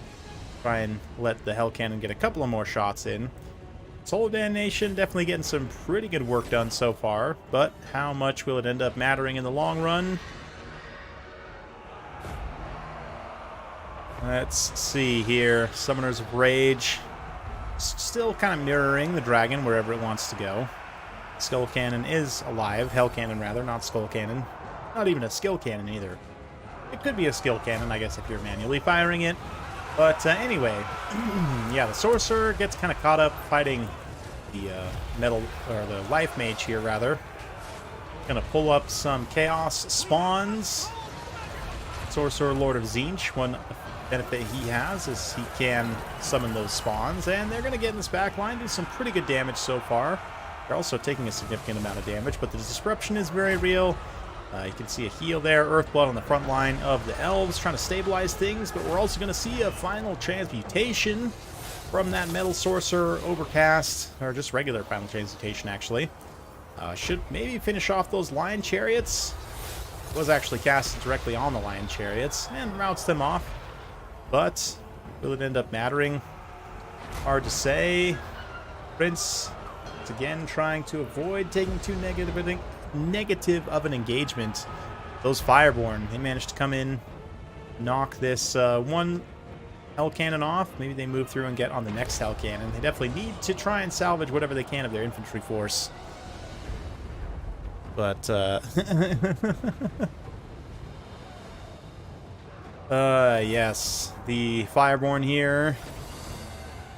Try and let the Hell Cannon get a couple of more shots in. Soul of Damnation definitely getting some pretty good work done so far, but how much will it end up mattering in the long run? Let's see here. Summoners of Rage. Still kind of mirroring the dragon wherever it wants to go. Skull Cannon is alive. Hell Cannon, rather, not Skull Cannon. Not even a skill cannon, either. It could be a skill cannon, I guess, if you're manually firing it. But anyway, yeah, the Sorcerer gets kind of caught up fighting the metal, or the Life Mage here, rather. Gonna pull up some Chaos spawns. Sorcerer Lord of Tzeentch, one benefit he has is he can summon those spawns, and they're gonna get in this back line, do some pretty good damage so far. They're also taking a significant amount of damage, but the disruption is very real. You can see a heal there, Earthblood on the front line of the Elves, trying to stabilize things, but we're also going to see a final transmutation from that Metal Sorcerer Overcast, or just regular final transmutation, actually. Should maybe finish off those Lion Chariots. Was actually casted directly on the Lion Chariots, and routes them off. But will it end up mattering? Hard to say. Prince, once again, trying to avoid taking too negative of an engagement. Those Fireborn, they managed to come in, knock this one Hell Cannon off. Maybe they move through and get on the next Hell Cannon. They definitely need to try and salvage whatever they can of their infantry force. But, yes, the Fireborn here,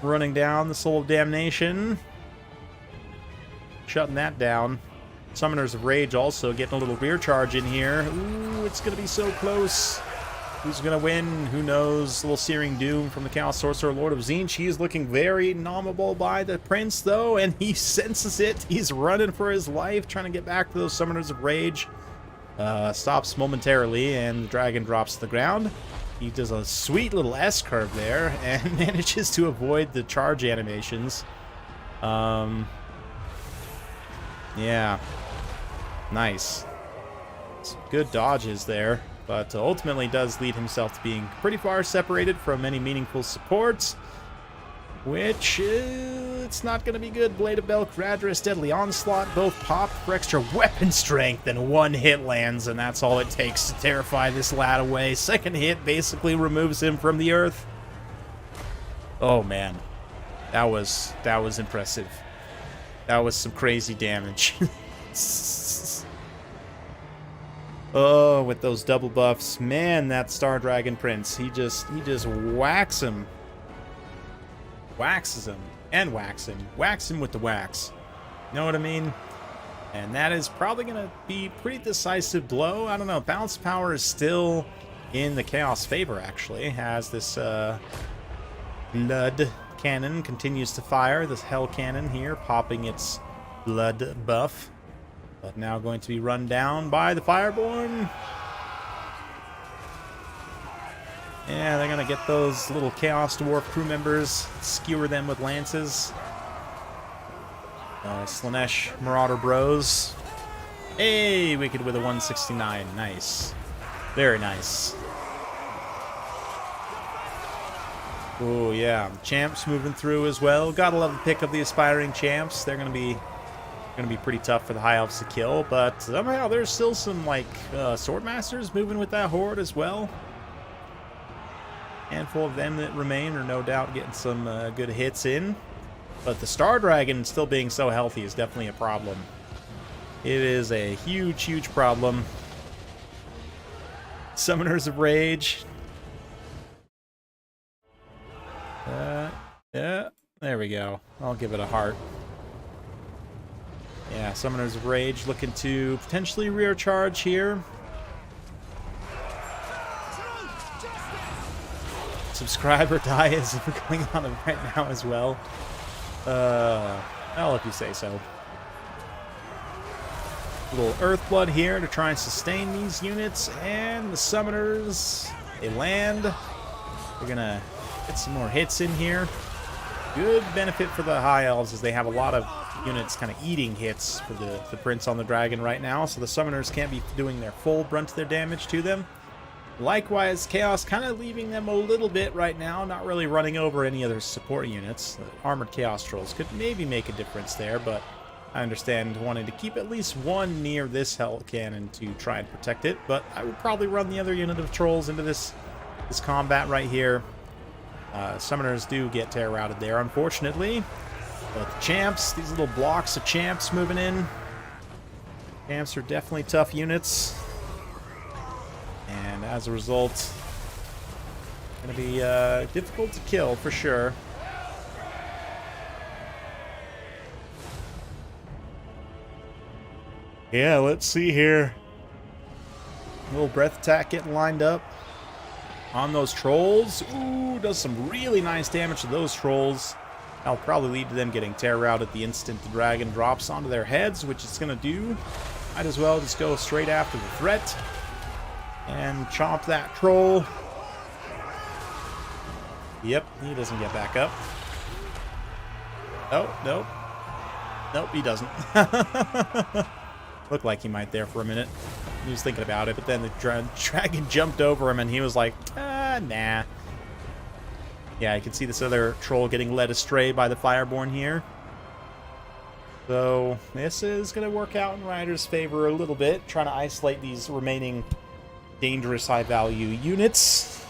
running down the Soul of Damnation, shutting that down. Summoners of Rage also getting a little rear charge in here. Ooh, it's going to be so close. Who's going to win? Who knows? A little Searing Doom from the Chaos Sorcerer Lord of Tzeentch. He is looking very nominable by the Prince, though, and he senses it. He's running for his life, trying to get back to those Summoners of Rage. Stops momentarily, and the dragon drops to the ground. He does a sweet little S-curve there, and manages to avoid the charge animations. Yeah. Nice. Some good dodges there, but ultimately does lead himself to being pretty far separated from any meaningful supports, which it's not going to be good. Blade of Belk, Radris, Deadly Onslaught, both pop for extra weapon strength, and one hit lands, and that's all it takes to terrify this lad away. Second hit basically removes him from the earth. Oh man, that was impressive. That was some crazy damage. Oh, with those double buffs, man, that Star Dragon Prince, he just whacks him. Waxes him and whacks him. Whacks him with the wax. You know what I mean? And that is probably going to be a pretty decisive blow. I don't know. Bounce power is still in the Chaos favor, actually, as this blood cannon continues to fire. This Hell Cannon here popping its blood buff. But now going to be run down by the Fireborn. Yeah, they're gonna get those little Chaos Dwarf crew members, skewer them with lances. Slanesh Marauder Bros. Hey, Wicked with a 169. Nice. Very nice. Oh, yeah. Champs moving through as well. Gotta love the pick of the aspiring champs. They're gonna be pretty tough for the High Elves to kill, but somehow there's still some, like, Swordmasters moving with that horde as well. Handful of them that remain are no doubt getting some good hits in. But the Star Dragon still being so healthy is definitely a problem. It is a huge, huge problem. Summoners of Rage. Yeah, there we go. I'll give it a heart. Yeah, Summoners of Rage looking to potentially rear charge here. Subscribe or die is going on right now as well. I'll let you say so. Little Earthblood here to try and sustain these units, and the Summoners, they land. They're gonna get some more hits in here. Good benefit for the High Elves is they have a lot of units kind of eating hits for the Prince on the Dragon right now, so the Summoners can't be doing their full brunt of their damage to them. Likewise, Chaos kind of leaving them a little bit right now, not really running over any other support units. The Armored Chaos Trolls could maybe make a difference there, but I understand wanting to keep at least one near this Hell Cannon to try and protect it, but I would probably run the other unit of Trolls into this combat right here. Summoners do get tear routed there, unfortunately. But the Champs, these little blocks of Champs moving in. Champs are definitely tough units. And as a result, going to be difficult to kill for sure. Yeah, let's see here. A little breath attack getting lined up on those Trolls. Ooh, does some really nice damage to those Trolls. That'll probably lead to them getting tear routed the instant the dragon drops onto their heads, which it's going to do. Might as well just go straight after the threat and chomp that Troll. Yep, he doesn't get back up. Oh, nope. Nope, he doesn't. Looked like he might there for a minute. He was thinking about it, but then the dragon jumped over him and he was like, nah. Yeah, you can see this other Troll getting led astray by the Fireborn here. So this is going to work out in Ryder's favor a little bit, trying to isolate these remaining dangerous high-value units.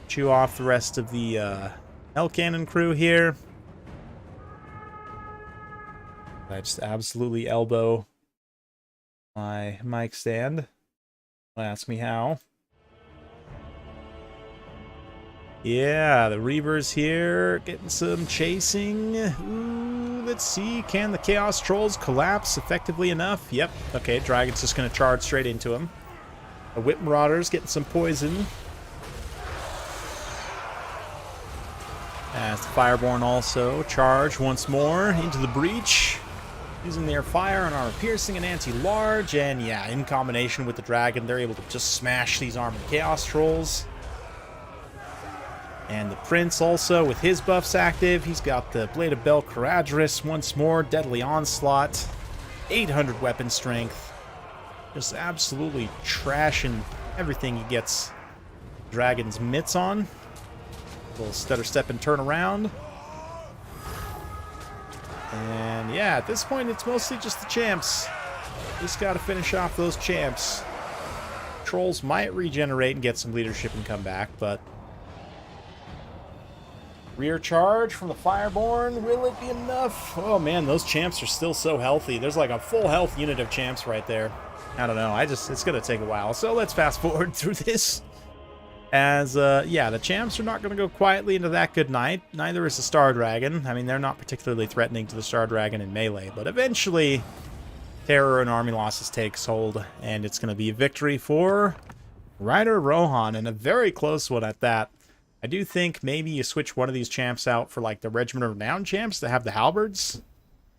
Chew off the rest of the Hell Cannon crew here. I just absolutely elbow my mic stand. Don't ask me how. Yeah, the Reavers here getting some chasing. Ooh, let's see. Can the Chaos Trolls collapse effectively enough? Yep. Okay, Dragon's just going to charge straight into him. The Whip Marauders getting some poison. As the Fireborn also charge once more into the breach. Using their fire and armor piercing and anti-large, and yeah, in combination with the dragon, they're able to just smash these armored Chaos Trolls. And the Prince also, with his buffs active, he's got the Blade of Bel Caradris once more, Deadly Onslaught, 800 weapon strength, just absolutely trashing everything he gets Dragon's mitts on. A little stutter step and turn around. And yeah, at this point, it's mostly just the Champs. Just got to finish off those Champs. Trolls might regenerate and get some leadership and come back, but rear charge from the Fireborn. Will it be enough? Oh man, those Champs are still so healthy. There's like a full health unit of Champs right there. I don't know. It's going to take a while. So let's fast forward through this. As, yeah, the Champs are not going to go quietly into that good night. Neither is the Star Dragon. I mean, they're not particularly threatening to the Star Dragon in melee, but eventually terror and army losses takes hold, and it's going to be a victory for Ryder Rohan, and a very close one at that. I do think maybe you switch one of these Champs out for, like, the Regiment of Renown Champs that have the halberds,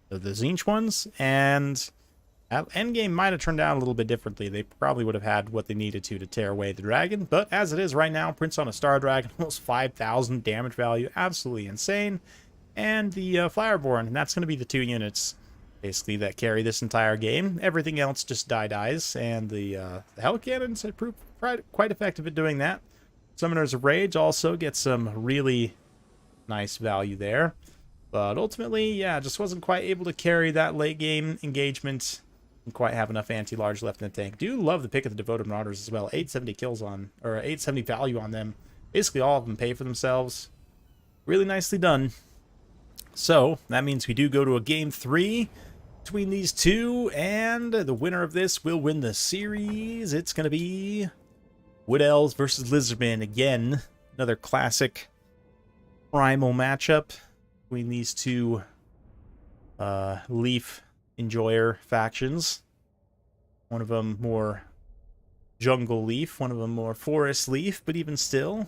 the Tzeentch ones, and Endgame might have turned out a little bit differently. They probably would have had what they needed to tear away the dragon. But as it is right now, Prince on a Star Dragon, almost 5,000 damage value. Absolutely insane. And the Fireborn, and that's going to be the 2 units, basically, that carry this entire game. Everything else just dies. And the Hell Cannons have proved quite effective at doing that. Summoners of Rage also get some really nice value there. But ultimately, yeah, just wasn't quite able to carry that late game engagement. Didn't quite have enough anti-large left in the tank. Do love the pick of the Devoted Marauders as well. 870 kills on, or 870 value on them. Basically all of them pay for themselves. Really nicely done. So, that means we do go to a game 3 between these two, and the winner of this will win the series. It's going to be Wood Elves versus Lizardmen. Again, another classic primal matchup between these two Leaf enjoyer factions. One of them more jungle leaf, one of them more forest leaf, but even still.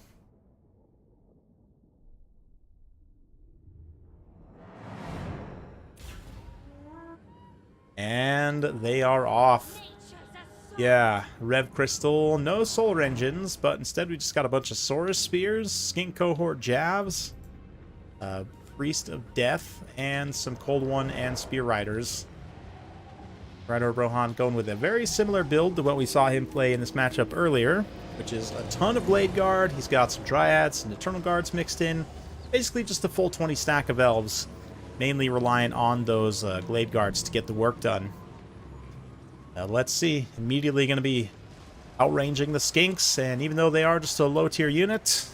And they are off. Yeah, Rev Crystal, no solar engines, but instead we just got a bunch of Saurus Spears, Skink Cohort Javs, Priest of Death, and some Cold One and Spear Riders. Rider Rohan going with a very similar build to what we saw him play in this matchup earlier, which is a ton of Blade Guard. He's got some Dryads and Eternal Guards mixed in. Basically just a full 20 stack of Elves, mainly reliant on those Blade Guards to get the work done. Let's see. Immediately going to be outranging the Skinks, and even though they are just a low-tier unit,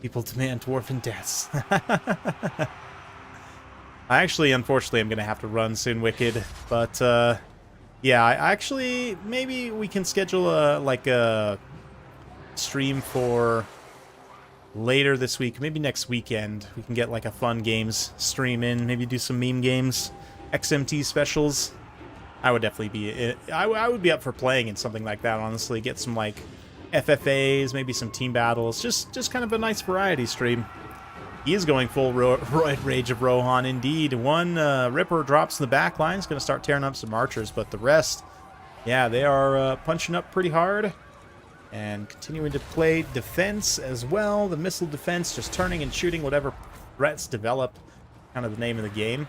people demand Dwarven Deaths. Actually, unfortunately, I'm going to have to run soon, Wicked. But, yeah, actually, maybe we can schedule a stream for later this week. Maybe next weekend. We can get, like, a fun games stream in. Maybe do some meme games. XMT specials. I would definitely be... I would be up for playing in something like that, honestly. Get some, like, FFAs, maybe some team battles. Just kind of a nice variety stream. He is going full Rage of Rohan, indeed. One Ripper drops in the back line. He's going to start tearing up some archers, but the rest, yeah, they are punching up pretty hard and continuing to play defense as well. The missile defense, just turning and shooting whatever threats develop, kind of the name of the game.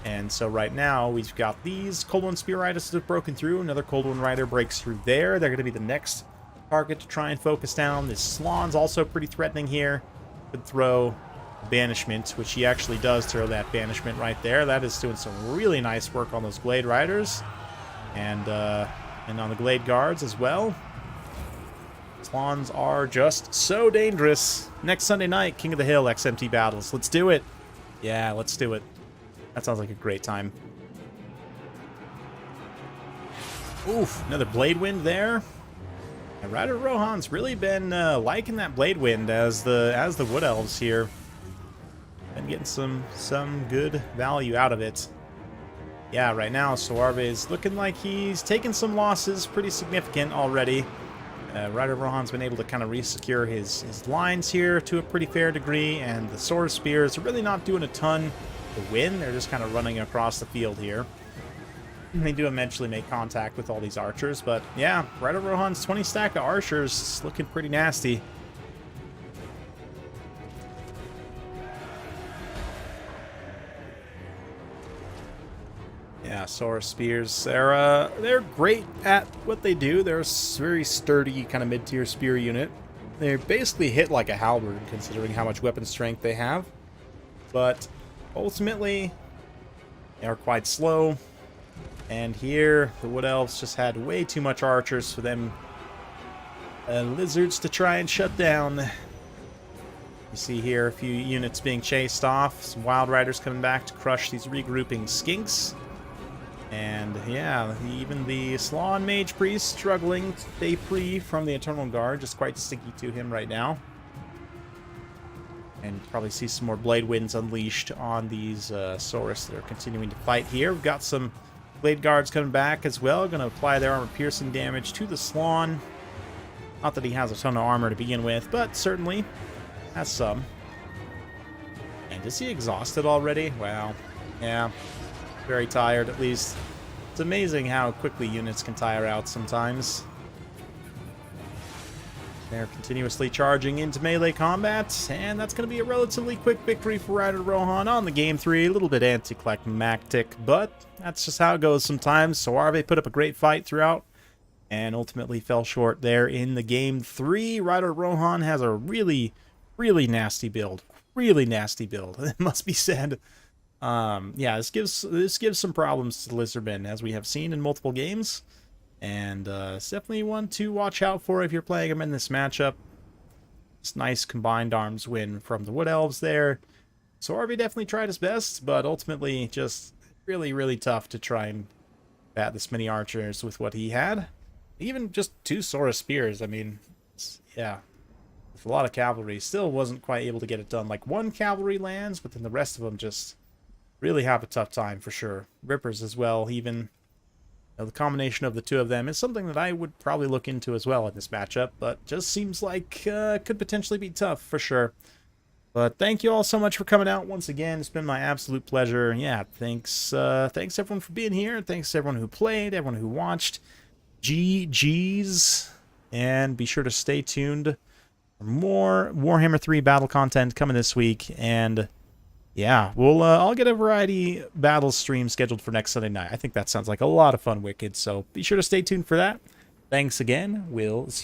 And so right now, we've got these Cold One Spear Riders that have broken through. Another Cold One Rider breaks through there. They're going to be the next target to try and focus down. This Slon's also pretty threatening here. Could throw Banishment, which he actually does throw that Banishment right there. That is doing some really nice work on those Glade Riders. And on the Glade Guards as well. Slons are just so dangerous. Next Sunday night, King of the Hill XMT battles. Let's do it. Yeah, let's do it. That sounds like a great time. Oof, another Blade Wind there. And Rider Rohan's really been liking that Blade Wind as the Wood Elves here. Been getting some good value out of it. Yeah, right now Suarve is looking like he's taken some losses, pretty significant already. Rider Rohan's been able to kind of re-secure his lines here to a pretty fair degree, and the Sword Spears are really not doing a ton to win. They're just kind of running across the field here. And they do eventually make contact with all these archers, but yeah, Rider Rohan's 20 stack of archers is looking pretty nasty. Yeah, Saurus Spears, they're great at what they do. They're a very sturdy kind of mid-tier spear unit. They basically hit like a halberd considering how much weapon strength they have. But ultimately, they are quite slow. And here, the Wood Elves just had way too much archers for them lizards to try and shut down. You see here a few units being chased off. Some Wild Riders coming back to crush these regrouping Skinks. And yeah, even the Slawn Mage Priest struggling to stay free from the Eternal Guard. Just quite sticky to him right now. And probably see some more Blade Winds unleashed on these Saurus that are continuing to fight here. We've got some Blade Guards coming back as well. Going to apply their armor-piercing damage to the Slawn. Not that he has a ton of armor to begin with, but certainly has some. And is he exhausted already? Wow. Yeah. very tired, at least. It's amazing how quickly units can tire out sometimes. They're continuously charging into melee combat, and that's going to be a relatively quick victory for Rider Rohan on the game 3. A little bit anticlimactic, but that's just how it goes sometimes. So Arve put up a great fight throughout, and ultimately fell short there in the game 3. Rider Rohan has a really, really nasty build. Really nasty build, it must be said. Yeah, this gives some problems to the Lizardmen, as we have seen in multiple games. And it's definitely one to watch out for if you're playing them in this matchup. It's nice combined arms win from the Wood Elves there. So RV definitely tried his best, but ultimately just really, really tough to try and bat this many archers with what he had. Even just 2 Sora Spears, I mean, yeah. With a lot of cavalry, still wasn't quite able to get it done. Like 1 cavalry lands, but then the rest of them just really have a tough time for sure. Rippers as well, even. You know, the combination of the 2 of them is something that I would probably look into as well in this matchup, but just seems like could potentially be tough for sure. But thank you all so much for coming out once again. It's been my absolute pleasure. Yeah, thanks everyone for being here. Thanks to everyone who played, everyone who watched. GG's. And be sure to stay tuned for more Warhammer 3 battle content coming this week. And yeah, I'll get a variety battle stream scheduled for next Sunday night. I think that sounds like a lot of fun, Wicked. So be sure to stay tuned for that. Thanks again. We'll see you next